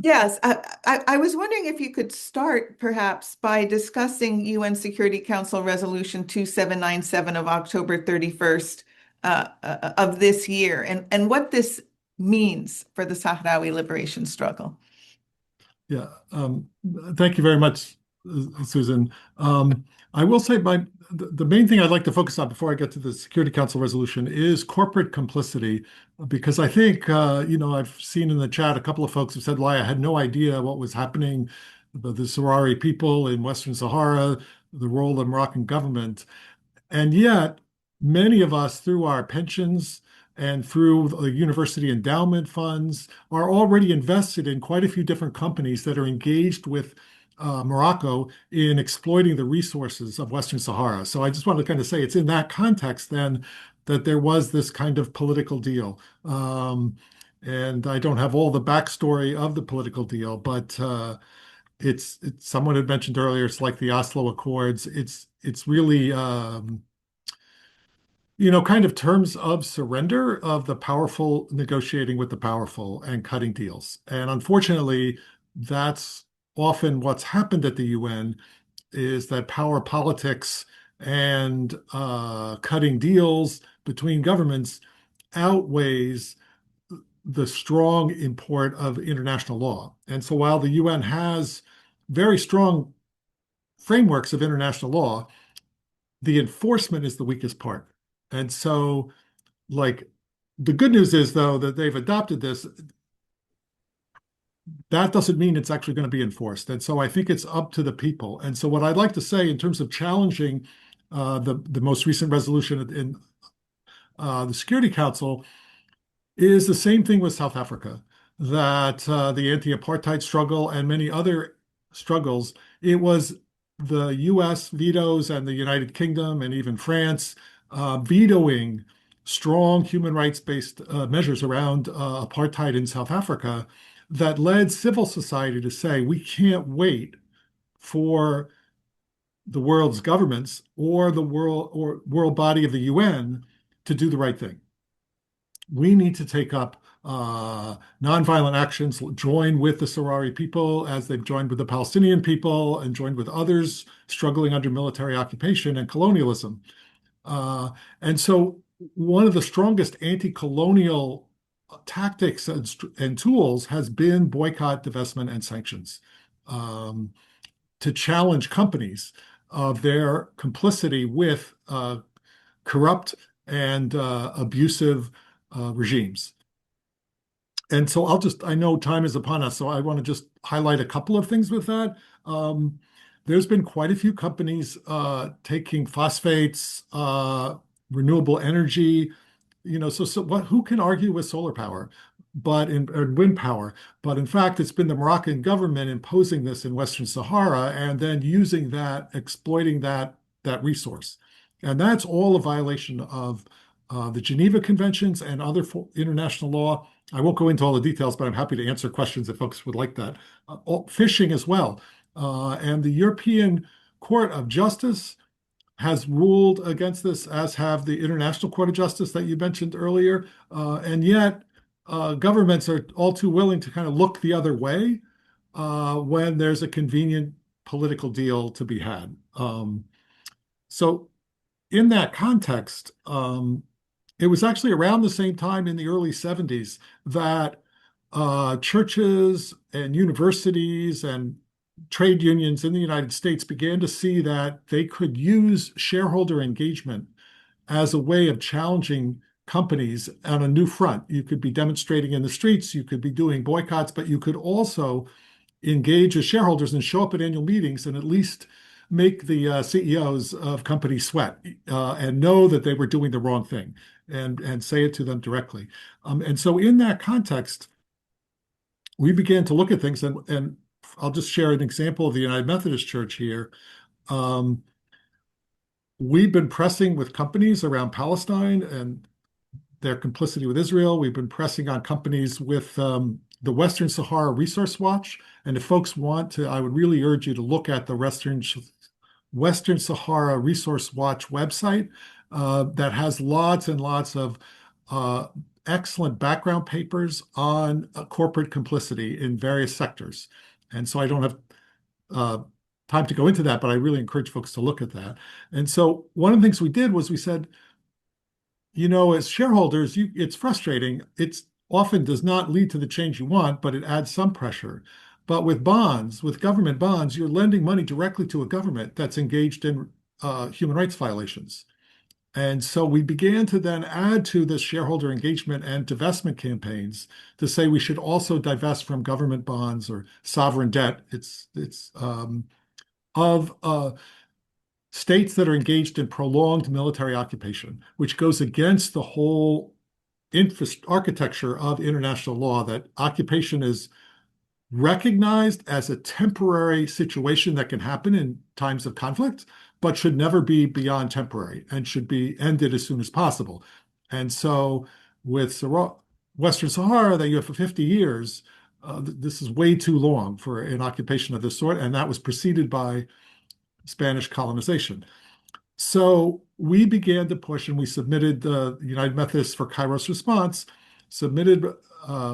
Yes, I was wondering if you could start perhaps by discussing UN Security Council Resolution 2797 of October 31st of this year and what this means for the Sahrawi liberation struggle. Yeah, thank you very much, Susan. I will say the main thing I'd like to focus on before I get to the Security Council resolution is corporate complicity, because I think, I've seen in the chat a couple of folks have said, I had no idea what was happening, the Sahrawi people in Western Sahara, the role of the Moroccan government. And yet, many of us, through our pensions and through the university endowment funds, are already invested in quite a few different companies that are engaged with Morocco in exploiting the resources of Western Sahara. So I just want to kind of say it's in that context then that there was this kind of political deal. And I don't have all the backstory of the political deal, but it's someone had mentioned earlier, it's like the Oslo Accords. It's really kind of terms of surrender of the powerful negotiating with the powerful and cutting deals. And unfortunately, that's often what's happened at the UN is that power politics and cutting deals between governments outweighs the strong import of international law. And so while the UN has very strong frameworks of international law, the enforcement is the weakest part. And so, like, the good news is, though, that they've adopted this. That doesn't mean it's actually going to be enforced. And so I think it's up to the people. And so what I'd like to say in terms of challenging the most recent resolution in the Security Council is the same thing with South Africa, that the anti-apartheid struggle and many other struggles, it was the US vetoes and the United Kingdom and even France vetoing strong human rights-based measures around apartheid in South Africa that led civil society to say, we can't wait for the world's governments or the world body of the UN to do the right thing. We need to take up nonviolent actions, join with the Sahrawi people as they've joined with the Palestinian people and joined with others struggling under military occupation and colonialism. And so one of the strongest anti-colonial tactics and tools has been boycott, divestment, and sanctions to challenge companies of their complicity with corrupt and abusive regimes. And so I know time is upon us, so I want to just highlight a couple of things with that. There's been quite a few companies taking phosphates, renewable energy, who can argue with solar power, or wind power? But in fact, it's been the Moroccan government imposing this in Western Sahara and then using that, exploiting that resource. And that's all a violation of the Geneva Conventions and other international law. I won't go into all the details, but I'm happy to answer questions if folks would like that. Fishing as well. And the European Court of Justice has ruled against this, as have the International Court of Justice that you mentioned earlier. And yet, governments are all too willing to kind of look the other way when there's a convenient political deal to be had. So in that context, it was actually around the same time in the early 70s that churches and universities and trade unions in the United States began to see that they could use shareholder engagement as a way of challenging companies on a new front. You could be demonstrating in the streets, you could be doing boycotts, but you could also engage as shareholders and show up at annual meetings and at least make the CEOs of companies sweat and know that they were doing the wrong thing and say it to them directly. And so in that context, we began to look at things, and I'll just share an example of the United Methodist Church here. We've been pressing with companies around Palestine and their complicity with Israel. We've been pressing on companies with the Western Sahara Resource Watch. And if folks want to, I would really urge you to look at the Western Sahara Resource Watch website that has lots and lots of excellent background papers on corporate complicity in various sectors. And so I don't have time to go into that, but I really encourage folks to look at that. And so one of the things we did was we said, as shareholders, it's frustrating. It often does not lead to the change you want, but it adds some pressure. But with bonds, with government bonds, you're lending money directly to a government that's engaged in human rights violations. And so we began to then add to this shareholder engagement and divestment campaigns to say we should also divest from government bonds or sovereign debt. It's of states that are engaged in prolonged military occupation, which goes against the whole architecture of international law, that occupation is recognized as a temporary situation that can happen in times of conflict, but should never be beyond temporary and should be ended as soon as possible. And so with Western Sahara that you have for 50 years, this is way too long for an occupation of this sort, and that was preceded by Spanish colonization. So we began to push, and we submitted the United Methodists for Kairos Response, submitted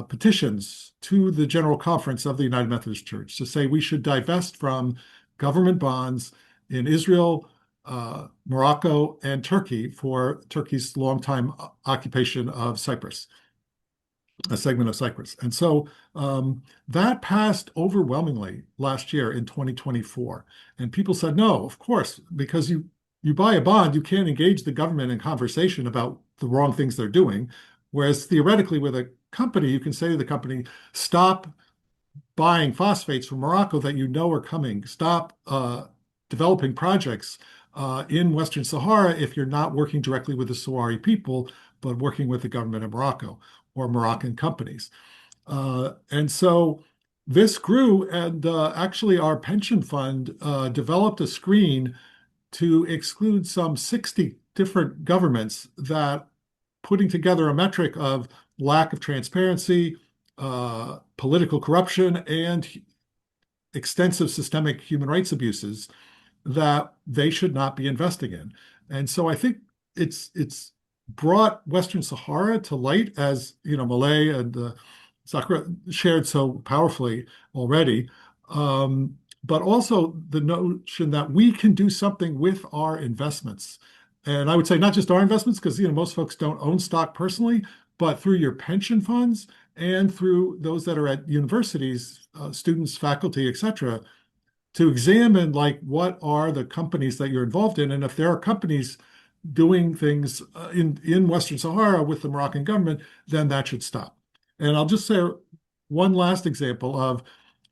petitions to the General Conference of the United Methodist Church to say we should divest from government bonds in Israel, Morocco, and Turkey for Turkey's longtime occupation of Cyprus, a segment of Cyprus. And so that passed overwhelmingly last year in 2024. And people said, no, of course, because you buy a bond, you can't engage the government in conversation about the wrong things they're doing. Whereas theoretically, with a company, you can say to the company, stop buying phosphates from Morocco that you know are coming. Stop developing projects in Western Sahara if you're not working directly with the Sahrawi people, but working with the government of Morocco or Moroccan companies. And so this grew, and actually our pension fund developed a screen to exclude some 60 different governments that putting together a metric of lack of transparency, political corruption, and extensive systemic human rights abuses that they should not be investing in. And so I think it's brought Western Sahara to light, as Mulay and Sakura shared so powerfully already. But also the notion that we can do something with our investments. And I would say not just our investments, because most folks don't own stock personally, but through your pension funds and through those that are at universities, students, faculty, et cetera, to examine what are the companies that you're involved in. And if there are companies doing things in Western Sahara with the Moroccan government, then that should stop. And I'll just say one last example of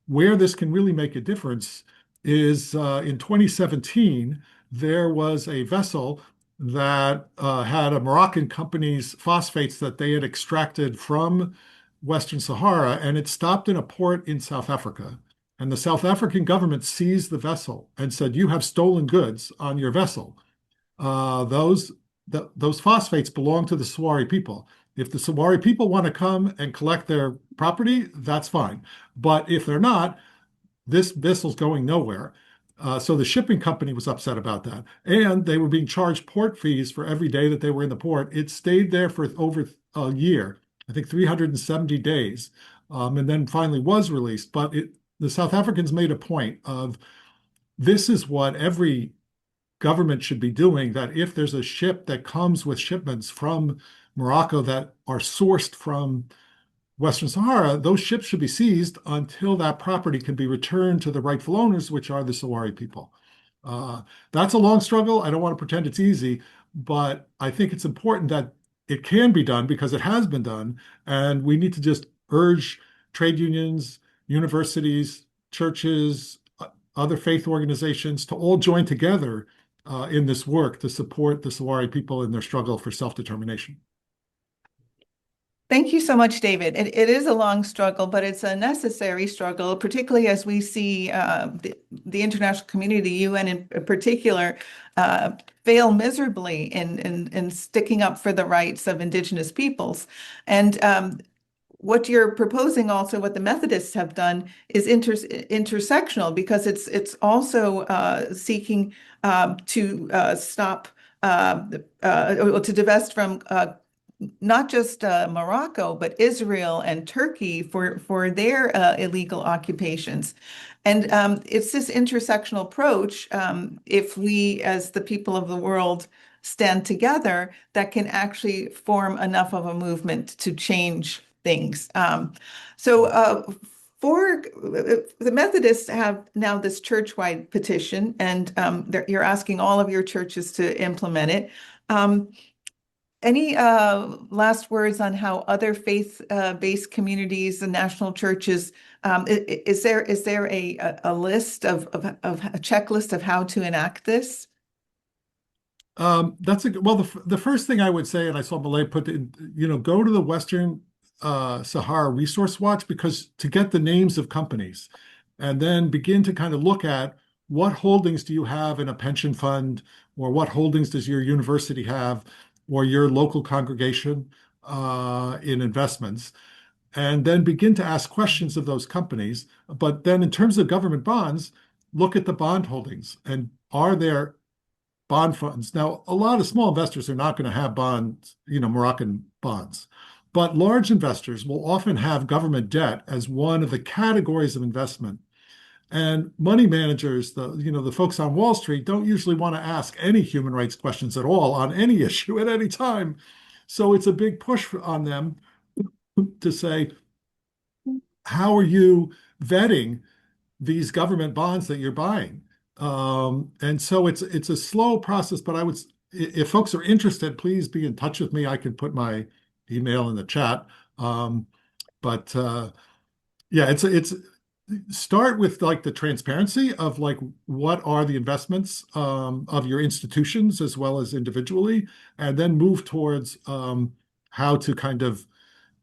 where this can really make a difference is in 2017, there was a vessel that had a Moroccan company's phosphates that they had extracted from Western Sahara, and it stopped in a port in South Africa. And the South African government seized the vessel and said, you have stolen goods on your vessel. Those phosphates belong to the Sahrawi people. If the Sahrawi people want to come and collect their property, that's fine. But if they're not, this vessel's going nowhere. So the shipping company was upset about that. And they were being charged port fees for every day that they were in the port. It stayed there for over a year, I think 370 days, and then finally was released. But the South Africans made a point of this is what every government should be doing, that if there's a ship that comes with shipments from Morocco that are sourced from Western Sahara, those ships should be seized until that property can be returned to the rightful owners, which are the Sahrawi people. That's a long struggle. I don't want to pretend it's easy, but I think it's important that it can be done because it has been done. And we need to just urge trade unions, universities, churches, other faith organizations to all join together in this work to support the Sahrawi people in their struggle for self-determination. Thank you so much, David. It is a long struggle, but it's a necessary struggle, particularly as we see the international community, the UN in particular, fail miserably in sticking up for the rights of indigenous peoples. And what you're proposing also, what the Methodists have done, is intersectional, because it's also seeking to stop, to divest from not just Morocco, but Israel and Turkey for their illegal occupations. And it's this intersectional approach, if we, as the people of the world, stand together, that can actually form enough of a movement to change things. So for the Methodists have now this church-wide petition, and you're asking all of your churches to implement it. Any last words on how other faith-based communities and national churches, is there a list of a checklist of how to enact this? Well, the first thing I would say, and I saw Mulay put in, go to the Western Sahara Resource Watch, because to get the names of companies and then begin to kind of look at what holdings do you have in a pension fund, or what holdings does your university have, or your local congregation. in investments, and then begin to ask questions of those companies. But then in terms of government bonds, look at the bond holdings and are there bond funds. Now, a lot of small investors are not going to have bonds, Moroccan bonds, but large investors will often have government debt as one of the categories of investment. And money managers, the folks on Wall Street, don't usually want to ask any human rights questions at all on any issue at any time. So it's a big push on them to say, how are you vetting these government bonds that you're buying? And so it's a slow process, but if folks are interested, please be in touch with me. I can put my email in the chat. But yeah, it's start with like the transparency of like what are the investments of your institutions as well as individually, and then move towards how to kind of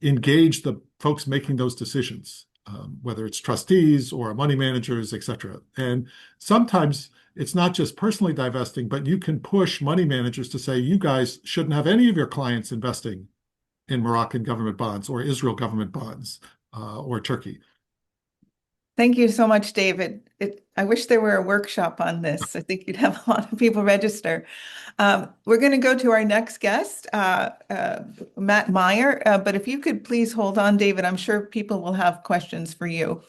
engage the folks making those decisions, whether it's trustees or money managers, et cetera. And sometimes it's not just personally divesting, but you can push money managers to say, you guys shouldn't have any of your clients investing in Moroccan government bonds or Israel government bonds or Turkey. Thank you so much, David. I wish there were a workshop on this. I think you'd have a lot of people register. We're going to go to our next guest, Matt Meyer. But if you could please hold on, David, I'm sure people will have questions for you.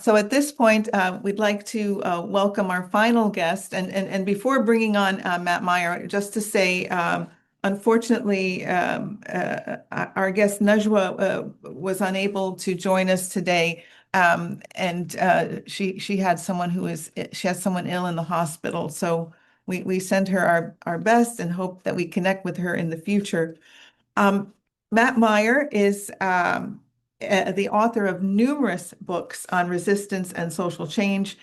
So at this point, we'd like to welcome our final guest. And before bringing on Matt Meyer, just to say, unfortunately, our guest Najwa was unable to join us today, and she had someone she has someone ill in the hospital. So we send her our best and hope that we connect with her in the future. Matt Meyer is the author of numerous books on resistance and social change,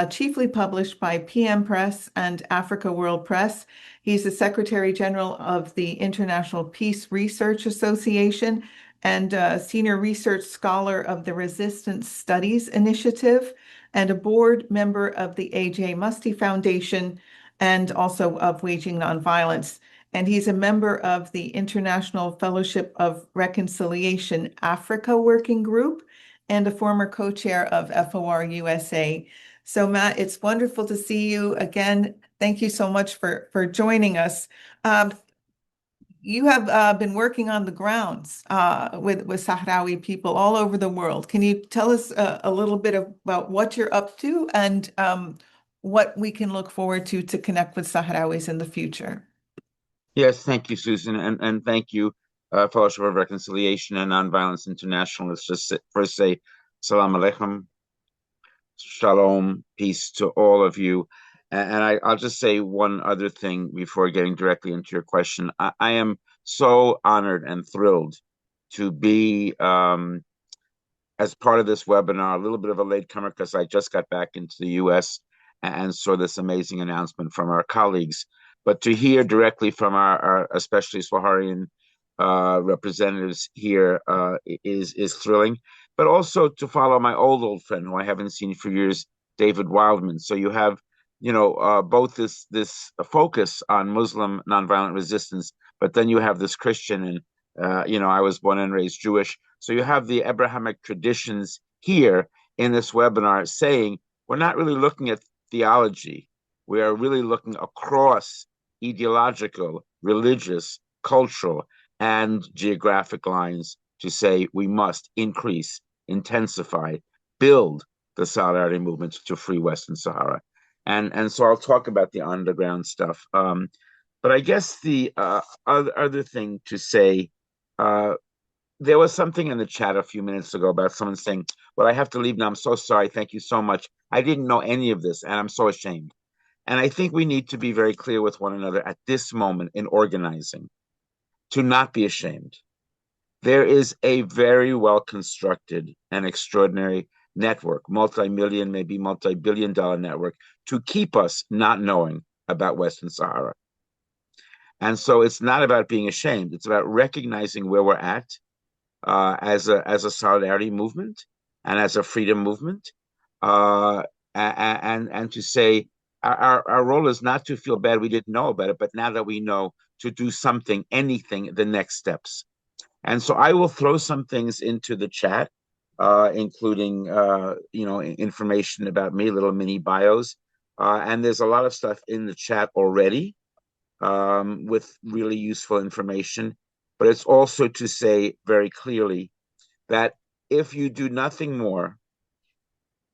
chiefly published by PM Press and Africa World Press. He's the Secretary General of the International Peace Research Association and a Senior Research Scholar of the Resistance Studies Initiative and a board member of the A.J. Muste Foundation and also of Waging Nonviolence. And he's a member of the International Fellowship of Reconciliation Africa Working Group and a former co-chair of FOR USA. So Matt, it's wonderful to see you again. Thank you so much for joining us. You have been working on the grounds with Sahrawi people all over the world. Can you tell us a little bit about what you're up to and what we can look forward to connect with Sahrawis in the future? Yes, thank you, Susan, and thank you, Fellowship of Reconciliation and Nonviolence International. Let's just first say salam alaikum, shalom, peace to all of you. And I'll just say one other thing before getting directly into your question. I am so honored and thrilled to be as part of this webinar, a little bit of a latecomer because I just got back into the U.S. and saw this amazing announcement from our colleagues. But to hear directly from our especially Saharian representatives here is thrilling. But also to follow my old friend who I haven't seen for years, David Wildman. So you have, both this focus on Muslim nonviolent resistance, but then you have this Christian, and I was born and raised Jewish. So you have the Abrahamic traditions here in this webinar saying we're not really looking at theology. We are really looking across ideological, religious, cultural, and geographic lines to say we must increase, intensify, build the solidarity movement to free Western Sahara. And so I'll talk about the underground stuff. But I guess the other thing to say, there was something in the chat a few minutes ago about someone saying, well, I have to leave now. I'm so sorry. Thank you so much. I didn't know any of this, and I'm so ashamed. And I think we need to be very clear with one another at this moment in organizing to not be ashamed. There is a very well-constructed and extraordinary network, multi-million, maybe multi-billion-dollar network, to keep us not knowing about Western Sahara. And so it's not about being ashamed. It's about recognizing where we're at as a solidarity movement and as a freedom movement, and to say our role is not to feel bad we didn't know about it, but now that we know, to do something, anything, the next steps. And so I will throw some things into the chat, including information about me, little mini bios. And there's a lot of stuff in the chat already with really useful information. But it's also to say very clearly that if you do nothing more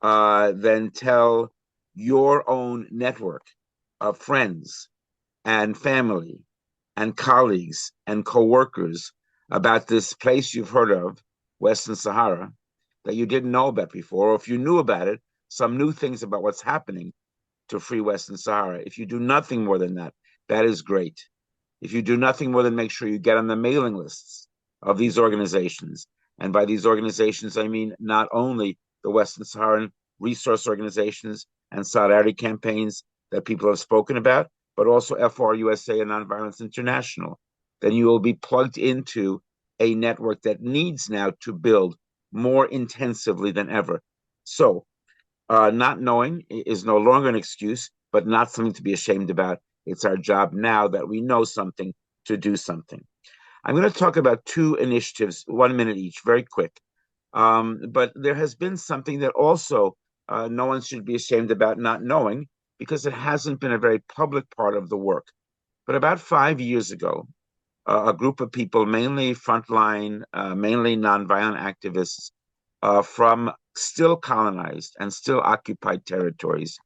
than tell your own network of friends and family and colleagues and co-workers about this place you've heard of, Western Sahara, that you didn't know about before, or if you knew about it, some new things about what's happening to free Western Sahara. If you do nothing more than that, that is great. If you do nothing more than make sure you get on the mailing lists of these organizations, and by these organizations, I mean not only the Western Saharan resource organizations and solidarity campaigns that people have spoken about, but also FRUSA and Nonviolence International, then you will be plugged into a network that needs now to build more intensively than ever. So not knowing is no longer an excuse, but not something to be ashamed about. It's our job now that we know something to do something. I'm going to talk about two initiatives, 1 minute each, very quick. But there has been something that also no one should be ashamed about not knowing, because it hasn't been a very public part of the work. But about 5 years ago, a group of people, mainly frontline, mainly nonviolent activists from still colonized and still occupied territories,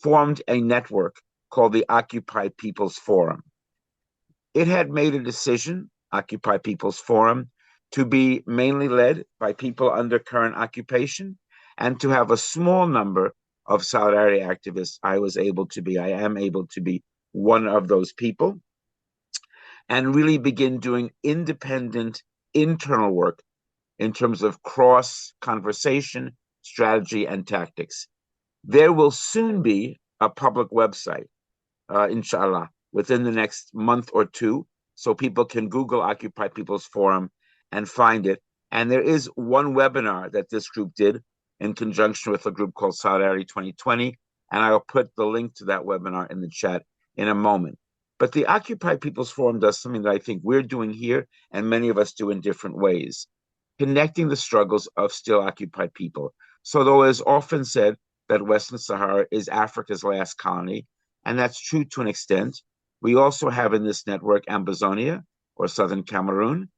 formed a network called the Occupy People's Forum. It had made a decision, Occupy People's Forum, to be mainly led by people under current occupation and to have a small number of solidarity activists. I am able to be one of those people, and really begin doing independent internal work in terms of cross conversation, strategy, and tactics. There will soon be a public website, inshallah, within the next month or two, so people can Google Occupy People's Forum and find it. And there is one webinar that this group did in conjunction with a group called Solidarity 2020, and I'll put the link to that webinar in the chat in a moment. But the Occupy People's Forum does something that I think we're doing here, and many of us do in different ways, connecting the struggles of still occupied people. So though it is often said that Western Sahara is Africa's last colony, and that's true to an extent, we also have in this network Ambazonia, or Southern Cameroon,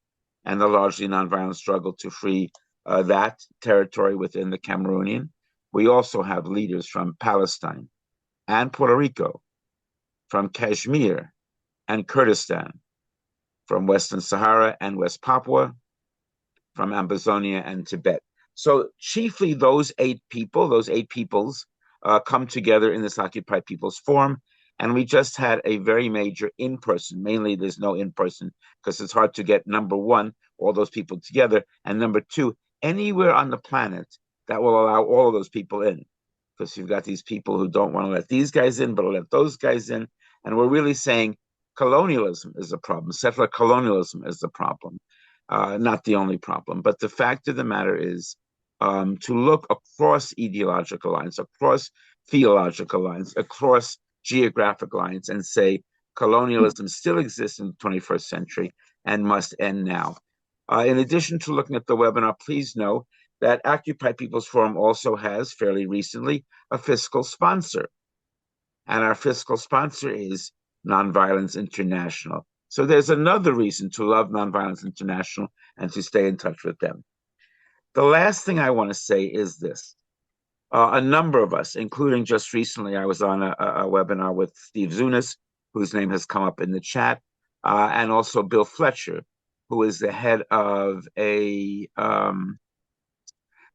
and the largely nonviolent struggle to free that territory within the Cameroonian. We also have leaders from Palestine and Puerto Rico, from Kashmir and Kurdistan, from Western Sahara and West Papua, from Ambazonia and Tibet. So chiefly those eight peoples come together in this Occupy People's Forum. And we just had a very major in-person, mainly there's no in-person because it's hard to get, number one, all those people together, and number two, anywhere on the planet that will allow all of those people in. Because you've got these people who don't want to let these guys in, but will let those guys in. And we're really saying colonialism is the problem. Settler colonialism is the problem. Not the only problem. But the fact of the matter is to look across ideological lines, across theological lines, across geographic lines, and say colonialism still exists in the 21st century and must end now. In addition to looking at the webinar, please know that Occupy People's Forum also has, fairly recently, a fiscal sponsor. And our fiscal sponsor is Nonviolence International. So there's another reason to love Nonviolence International and to stay in touch with them. The last thing I want to say is this. A number of us, including just recently, I was on a webinar with Steve Zunis, whose name has come up in the chat, and also Bill Fletcher, who is the head of a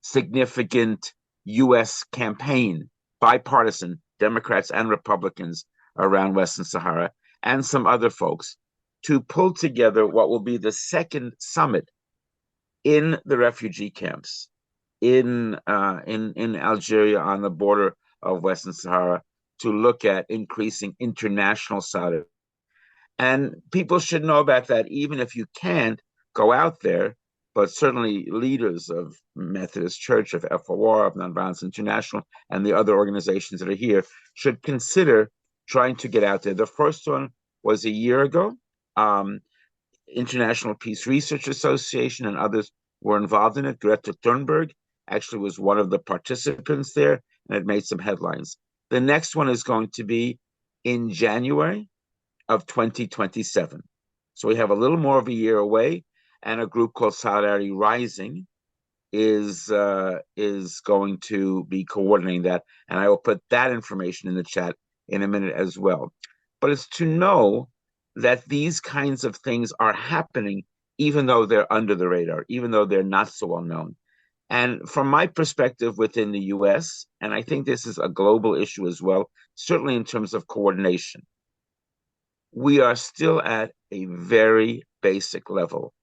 significant U.S. campaign, bipartisan, Democrats and Republicans around Western Sahara, and some other folks, to pull together what will be the second summit in the refugee camps in Algeria on the border of Western Sahara to look at increasing international solidarity. And people should know about that, even if you can't go out there, but certainly leaders of Methodist Church, of FOR, of Nonviolence International, and the other organizations that are here should consider trying to get out there. The first one was a year ago, International Peace Research Association and others were involved in it. Greta Thunberg actually was one of the participants there, and it made some headlines. The next one is going to be in January of 2027. So we have a little more of a year away, and a group called Solidarity Rising is going to be coordinating that, and I will put that information in the chat in a minute as well. But it's to know that these kinds of things are happening even though they're under the radar, even though they're not so well known. And from my perspective within the US, and I think this is a global issue as well, certainly in terms of coordination, we are still at a very basic level.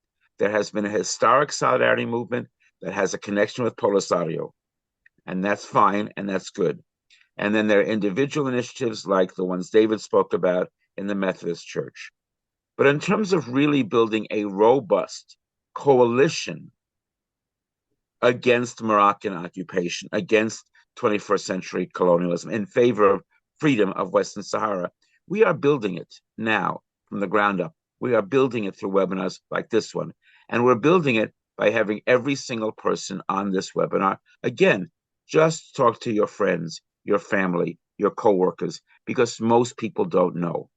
There has been a historic solidarity movement that has a connection with Polisario, and that's fine and that's good. And then there are individual initiatives like the ones David spoke about in the Methodist Church. But in terms of really building a robust coalition against Moroccan occupation, against 21st century colonialism, in favor of freedom of Western Sahara, we are building it now from the ground up. We are building it through webinars like this one. And we're building it by having every single person on this webinar. Again, just talk to your friends, your family, your coworkers, because most people don't know.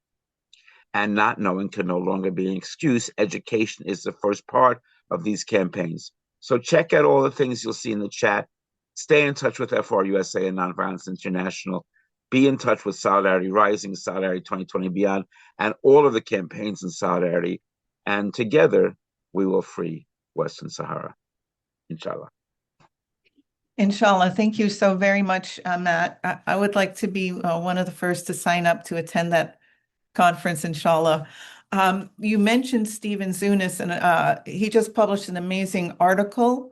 And not knowing can no longer be an excuse. Education is the first part of these campaigns. So check out all the things you'll see in the chat. Stay in touch with FRUSA and Nonviolence International. Be in touch with Solidarity Rising, Solidarity 2020 Beyond, and all of the campaigns in Solidarity. And together, we will free Western Sahara, inshallah. Inshallah. Thank you so very much, Matt. I would like to be one of the first to sign up to attend that conference, inshallah. You mentioned Stephen Zunis, and he just published an amazing article,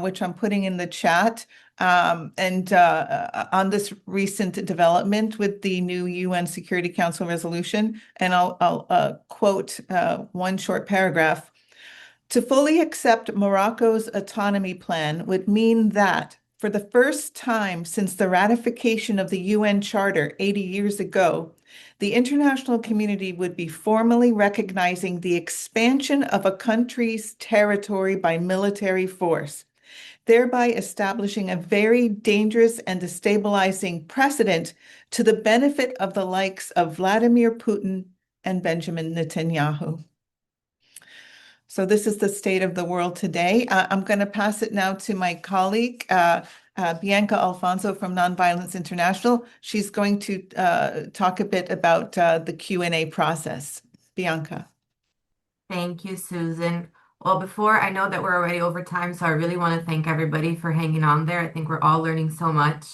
which I'm putting in the chat, and on this recent development with the new UN Security Council resolution. And I'll quote one short paragraph. To fully accept Morocco's autonomy plan would mean that, for the first time since the ratification of the UN Charter 80 years ago, the international community would be formally recognizing the expansion of a country's territory by military force, thereby establishing a very dangerous and destabilizing precedent to the benefit of the likes of Vladimir Putin and Benjamin Netanyahu. So this is the state of the world today. I'm going to pass it now to my colleague, Bianca Alfonso from Nonviolence International. She's going to talk a bit about the Q&A process. Bianca. Thank you, Susan. Well, before, I know that we're already over time, so I really want to thank everybody for hanging on there. I think we're all learning so much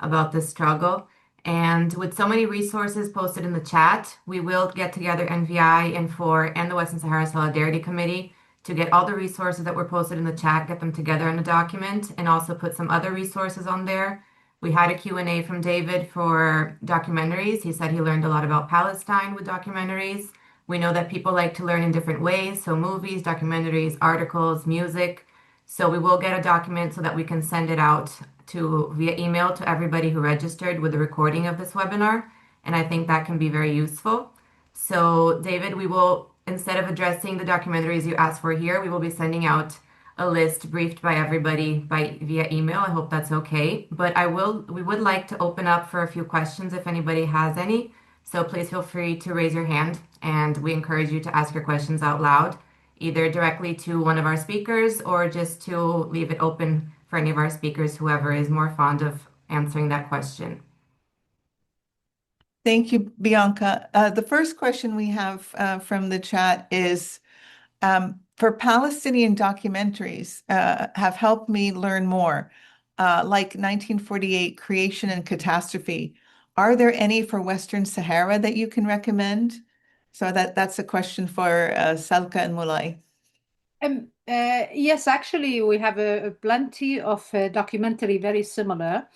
about this struggle. And with so many resources posted in the chat, we will get together NVI, Infor, and the Western Sahara Solidarity Committee to get all the resources that were posted in the chat, get them together in a document, and also put some other resources on there. We had a Q&A from David for documentaries. He said he learned a lot about Palestine with documentaries. We know that people like to learn in different ways, so movies, documentaries, articles, music. So we will get a document so that we can send it out via email to everybody who registered with the recording of this webinar. And I think that can be very useful. So David, we will, instead of addressing the documentaries you asked for here, we will be sending out a list briefed by everybody via email. I hope that's okay. But we would like to open up for a few questions if anybody has any. So please feel free to raise your hand, and we encourage you to ask your questions out loud, either directly to one of our speakers or just to leave it open for any of our speakers, whoever is more fond of answering that question. Thank you, Bianca. The first question we have from the chat is, for Palestinian documentaries have helped me learn more, like 1948, Creation and Catastrophe. Are there any for Western Sahara that you can recommend? So that's a question for Salka and Mulay. Yes, actually, we have plenty of documentary very similar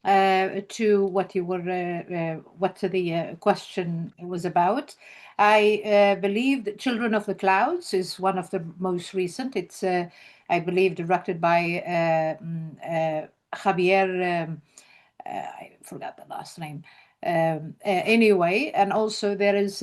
to what you were, what the question was about. I believe that Children of the Clouds is one of the most recent. It's, I believe, directed by Javier. I forgot the last name. Anyway, and also there is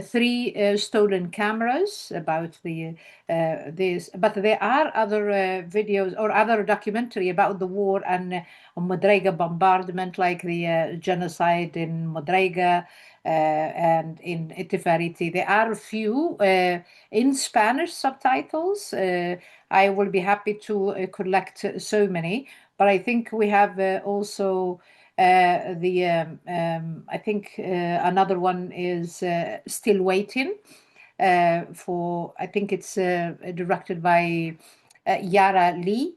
3 stolen cameras about this, but there are other videos or other documentary about the war and Modrega bombardment, like the genocide in Modrega and in Itifariti. There are a few in Spanish subtitles. I will be happy to collect so many, but I think we have also I think another one is Still Waiting for, I think it's directed by Yara Lee.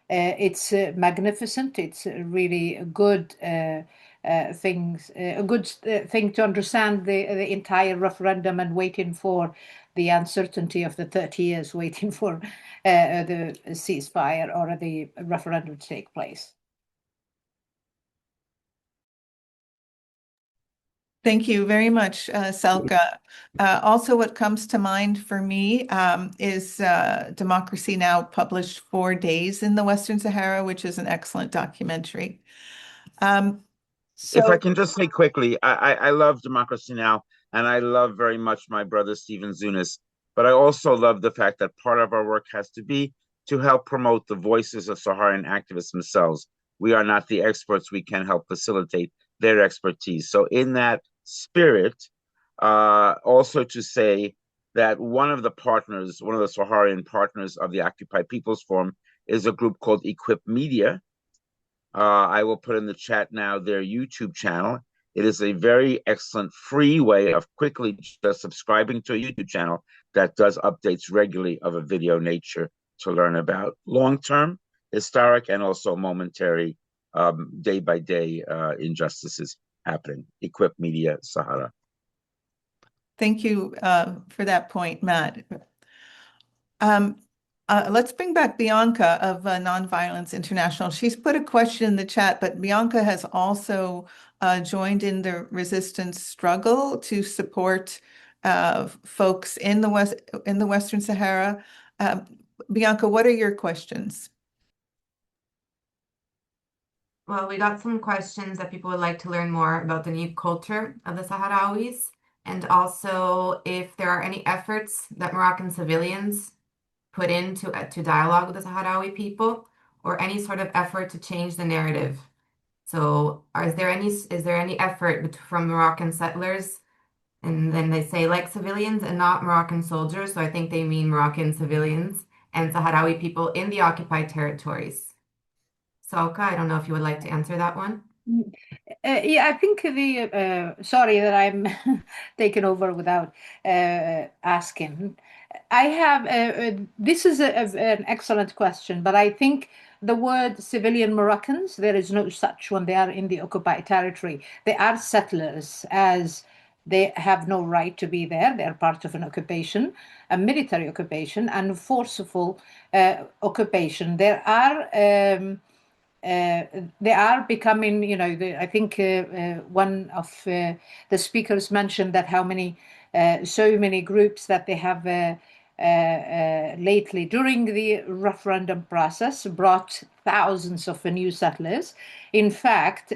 It's magnificent. It's really a good a good thing to understand the entire referendum and waiting for the uncertainty of the 30 years waiting for the ceasefire or the referendum to take place. Thank you very much, Salka. Also, what comes to mind for me is Democracy Now! Published 4 days in the Western Sahara, which is an excellent documentary. If I can just say quickly, I love Democracy Now! And I love very much my brother Stephen Zunis, but I also love the fact that part of our work has to be to help promote the voices of Saharan activists themselves. We are not the experts. We can help facilitate their expertise. So in that spirit, also to say that one of the Saharian partners of the Occupy People's Forum is a group called Equip Media. I will put in the chat now their YouTube channel. It is a very excellent free way of quickly just subscribing to a YouTube channel that does updates regularly of a video nature to learn about long-term, historic, and also momentary day-by-day injustices happening. Equip Media Sahara. Thank you for that point, Matt. Let's bring back Bianca of Nonviolence International. She's put a question in the chat, but Bianca has also joined in the resistance struggle to support folks in the Western Sahara. Bianca, what are your questions? Well, we got some questions that people would like to learn more about the new culture of the Sahrawis, and also if there are any efforts that Moroccan civilians put into to dialogue with the Sahrawi people, or any sort of effort to change the narrative. So is there any effort from Moroccan settlers, and then they say like civilians and not Moroccan soldiers, so I think they mean Moroccan civilians and Sahrawi people in the occupied territories. Salka, I don't know if you would like to answer that one. Yeah, I think sorry that I'm taken over without asking. I have, this is an excellent question, but I think the word civilian Moroccans, there is no such when they are in the occupied territory. They are settlers, as they have no right to be there. They are part of an occupation, a military occupation, and forceful occupation. They are becoming, you know, I think one of the speakers mentioned that how many, so many groups that they have lately during the referendum process brought thousands of new settlers. In fact,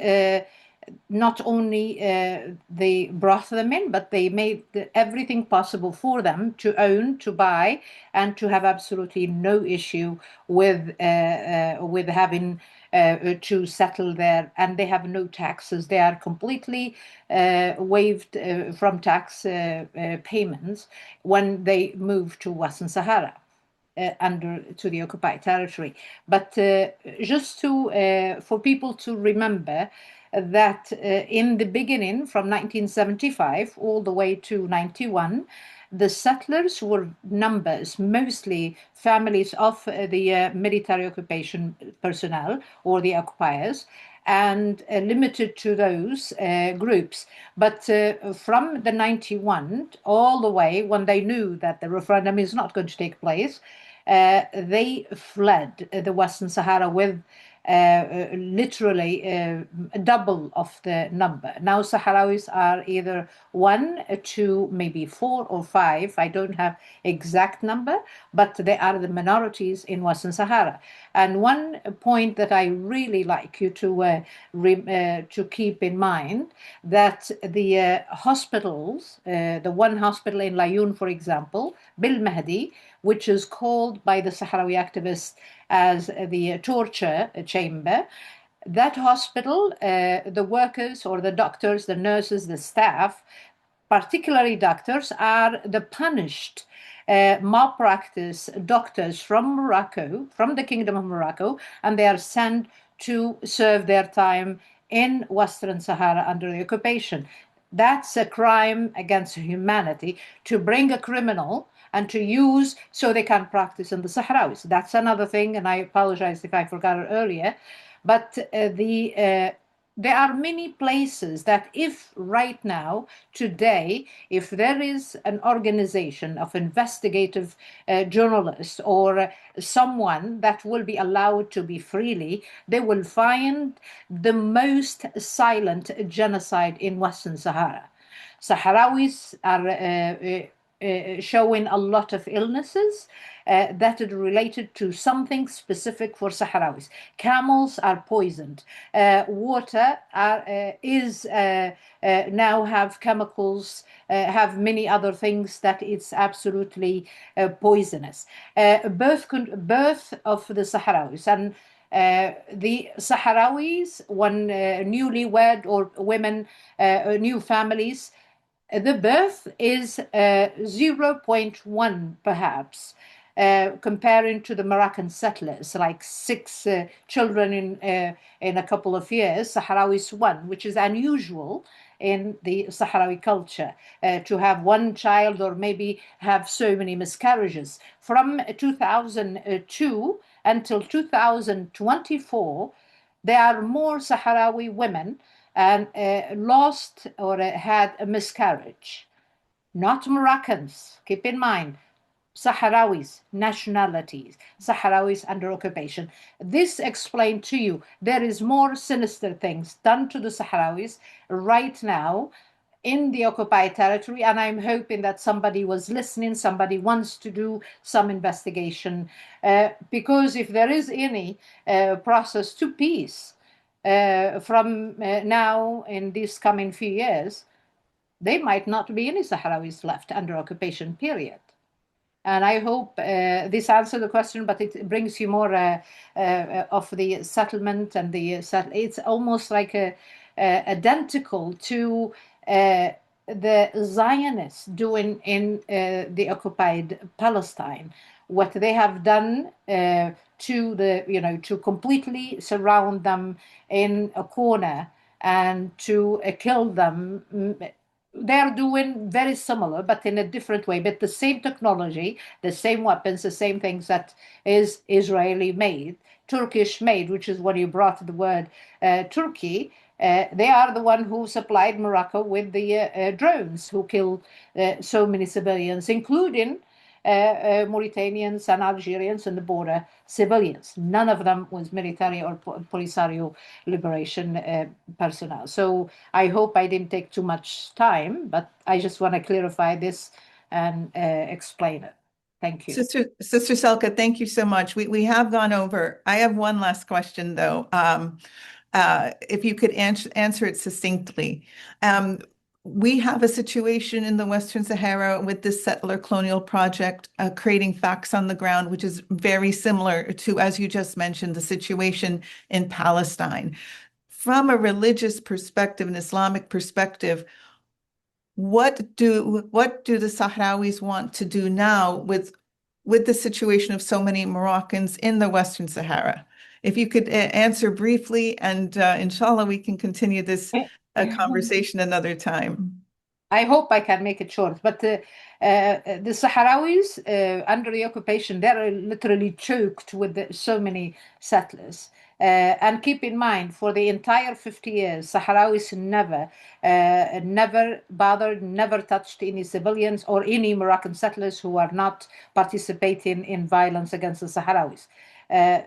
not only they brought them in, but they made everything possible for them to own, to buy, and to have absolutely no issue with having to settle there. And they have no taxes. They are completely waived from tax payments when they move to Western Sahara. To the occupied territory. But just for people to remember that in the beginning, from 1975 all the way to 91, the settlers were numbers, mostly families of the military occupation personnel or the occupiers, and limited to those groups. But from the 91 all the way, when they knew that the referendum is not going to take place, they fled the Western Sahara with literally double of the number. Now Sahrawis are either 1, 2, maybe 4 or 5. I don't have exact number, but they are the minorities in Western Sahara. And one point that I really like you to keep in mind, that the hospitals, the one hospital in Layun, for example, Bil Mahdi, which is called by the Sahrawi activists as the torture chamber, that hospital, the workers or the doctors, the nurses, the staff, particularly doctors, are the punished malpractice doctors from Morocco, from the Kingdom of Morocco, and they are sent to serve their time in Western Sahara under the occupation. That's a crime against humanity, to bring a criminal and to use so they can practice in the Sahrawis. That's another thing, and I apologize if I forgot it earlier. But there are many places that if right now, today, if there is an organization of investigative journalists or someone that will be allowed to be freely, they will find the most silent genocide in Western Sahara. Sahrawis are showing a lot of illnesses that are related to something specific for Sahrawis. Camels are poisoned. Water now have chemicals, have many other things that it's absolutely poisonous. Birth of the Sahrawis, and the Sahrawis, when newlywed or women, new families, the birth is 0.1 perhaps, comparing to the Moroccan settlers, like 6 children in a couple of years. Sahrawis 1, which is unusual in the Sahrawi culture, to have 1 child or maybe have so many miscarriages. From 2002 until 2024, there are more Sahrawi women and lost or had a miscarriage. Not Moroccans, keep in mind, Sahrawis, nationalities, Sahrawis under occupation. This explained to you there is more sinister things done to the Sahrawis right now in the occupied territory, and I'm hoping that somebody was listening, somebody wants to do some investigation, because if there is any process to peace, from now in these coming few years, there might not be any Sahrawis left under occupation, period. And I hope this answers the question, but it brings you more of the settlement and it's almost like identical to the Zionists doing in the occupied Palestine, what they have done to completely surround them in a corner and to kill them. They're doing very similar, but in a different way, but the same technology, the same weapons, the same things that is Israeli made, Turkish made, which is when you brought the word Turkey. They are the one who supplied Morocco with the drones who killed so many civilians, including Mauritanians and Algerians and the border civilians. None of them was military or Polisario liberation personnel. So I hope I didn't take too much time, but I just want to clarify this and explain it. Thank you. Sister Salka, thank you so much. We have gone over. I have one last question, though. If you could answer it succinctly. We have a situation in the Western Sahara with this settler colonial project creating facts on the ground, which is very similar to, as you just mentioned, the situation in Palestine. From a religious perspective, an Islamic perspective, what do the Sahrawis want to do now with the situation of so many Moroccans in the Western Sahara? If you could answer briefly, and inshallah, we can continue this conversation another time. I hope I can make it short, but the Sahrawis under the occupation, they're literally choked with so many settlers. And keep in mind, for the entire 50 years, Sahrawis never bothered, never touched any civilians or any Moroccan settlers who are not participating in violence against the Sahrawis.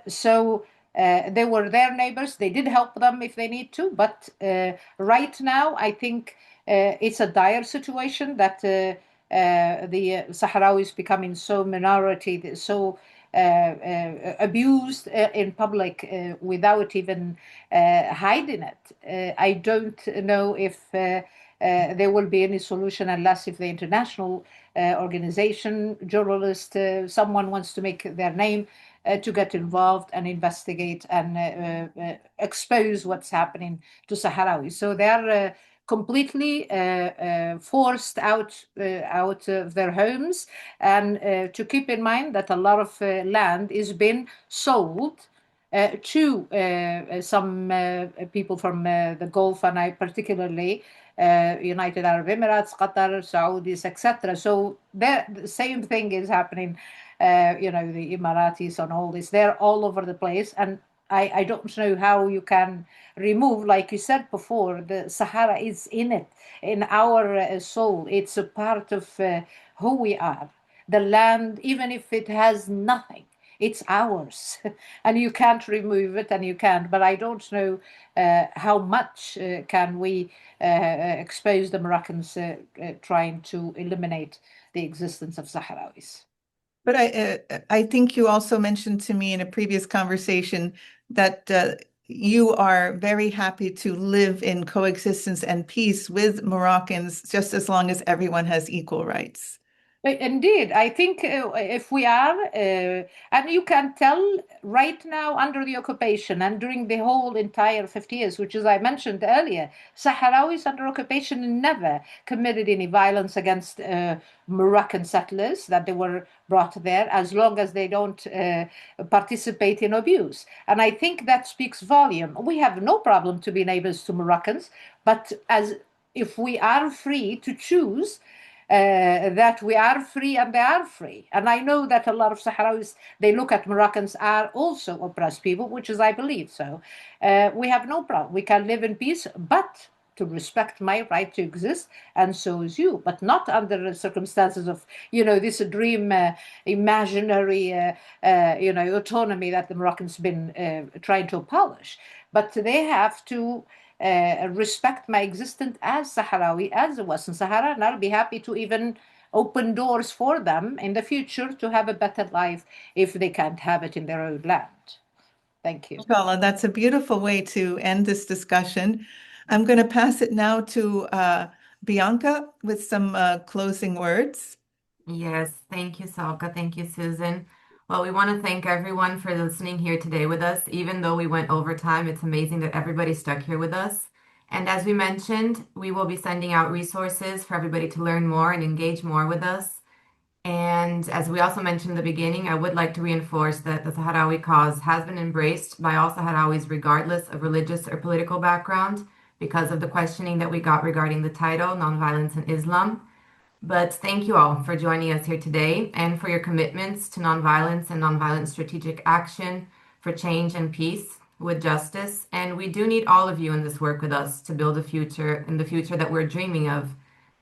So They were their neighbors. They did help them if they need to. But right now, I think it's a dire situation that the Sahrawis becoming so minority, so abused in public without even hiding it. I don't know if there will be any solution unless if the international organization, journalist, someone wants to make their name to get involved and investigate and expose what's happening to Sahrawis. So they're completely forced out of their homes, and to keep in mind that a lot of land is being sold to some people from the Gulf, and I particularly United Arab Emirates, Qatar, Saudis, etc. So the same thing is happening. The Emiratis and all this, they're all over the place, and I don't know how you can remove, like you said before, the Sahara is in our soul. It's a part of who we are. The land, even if it has nothing, it's ours, and you can't remove it, and you can't. But I don't know how much can we expose the Moroccans trying to eliminate the existence of Sahrawis. But I think you also mentioned to me in a previous conversation that you are very happy to live in coexistence and peace with Moroccans, just as long as everyone has equal rights. Indeed, I think if we are, and you can tell right now under the occupation and during the whole entire 50 years, which as I mentioned earlier, Sahrawis under occupation never committed any violence against Moroccan settlers that they were brought there, as long as they don't participate in abuse. And I think that speaks volume. We have no problem to be neighbors to Moroccans, but if we are free to choose, that we are free and they are free. And I know that a lot of Sahrawis, they look at Moroccans are also oppressed people, which is, I believe so. We have no problem. We can live in peace, but to respect my right to exist, and so is you, but not under the circumstances of, this dream, imaginary, autonomy that the Moroccans been trying to abolish. But they have to respect my existence as Sahrawi, as the Western Sahara, and I'll be happy to even open doors for them in the future to have a better life if they can't have it in their own land. Thank you. Inshallah, that's a beautiful way to end this discussion. I'm going to pass it now to Bianca with some closing words. Yes, thank you, Salka. Thank you, Susan. Well, we want to thank everyone for listening here today with us. Even though we went over time, it's amazing that everybody stuck here with us. And as we mentioned, we will be sending out resources for everybody to learn more and engage more with us. And as we also mentioned in the beginning, I would like to reinforce that the Sahrawi cause has been embraced by all Sahrawis, regardless of religious or political background, because of the questioning that we got regarding the title, Nonviolence in Islam. But thank you all for joining us here today and for your commitments to nonviolence and nonviolent strategic action for change and peace with justice. And we do need all of you in this work with us to build a future, in the future that we're dreaming of.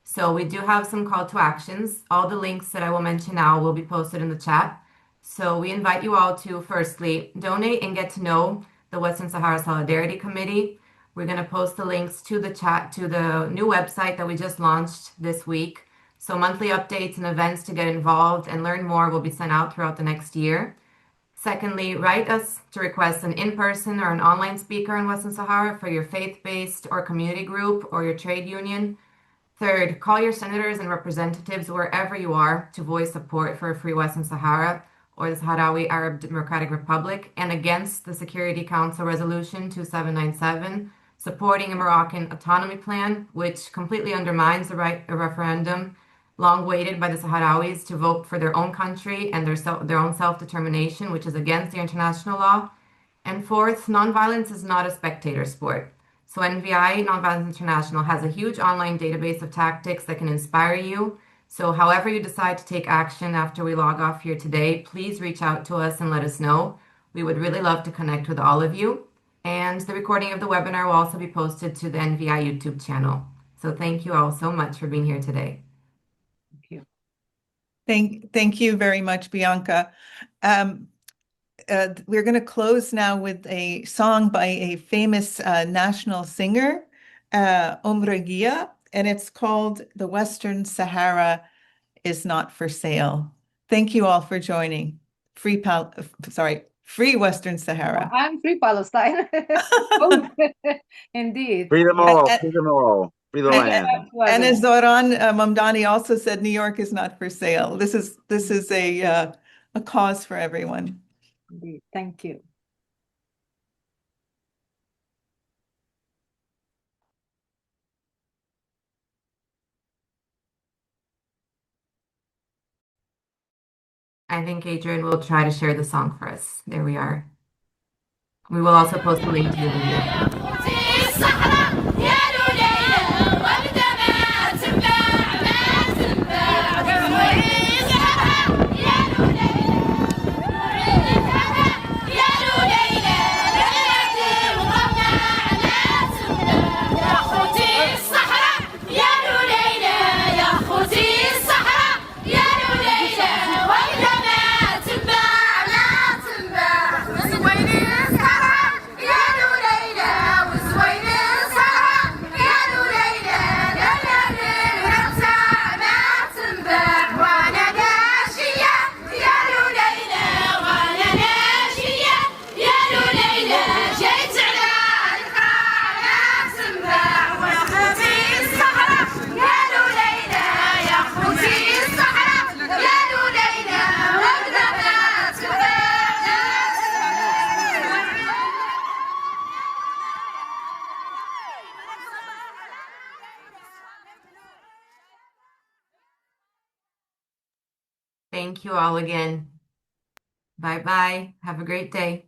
So we do have some call to actions. All the links that I will mention now will be posted in the chat. So we invite you all to firstly donate and get to know the Western Sahara Solidarity Committee. We're going to post the links to the chat, to the new website that we just launched this week. So monthly updates and events to get involved and learn more will be sent out throughout the next year. Secondly, write us to request an in-person or an online speaker in Western Sahara for your faith-based or community group or your trade union. Third, call your senators and representatives wherever you are to voice support for a free Western Sahara or the Sahrawi Arab Democratic Republic and against the Security Council Resolution 2797, supporting a Moroccan autonomy plan, which completely undermines the right of referendum long waited by the Sahrawis to vote for their own country and their own self-determination, which is against the international law. And fourth, nonviolence is not a spectator sport. So NVI, Nonviolence International, has a huge online database of tactics that can inspire you. So however you decide to take action after we log off here today, please reach out to us and let us know. We would really love to connect with all of you. And the recording of the webinar will also be posted to the NVI YouTube channel. So thank you all so much for being here today. Thank you. Thank you very much, Bianca. we're going to close now with a song by a famous national singer, Gia, and it's called "The Western Sahara is Not for Sale." Thank you all for joining. Free Western Sahara. I'm free Palestine. Indeed. Free them all, free them all, free the land. And as Zoran Mamdani also said, New York is not for sale. This is a cause for everyone. Indeed. Thank you. I think Adrian will try to share the song for us. There we are. We will also post a link to the video. Thank you all again. Bye-bye. Have a great day.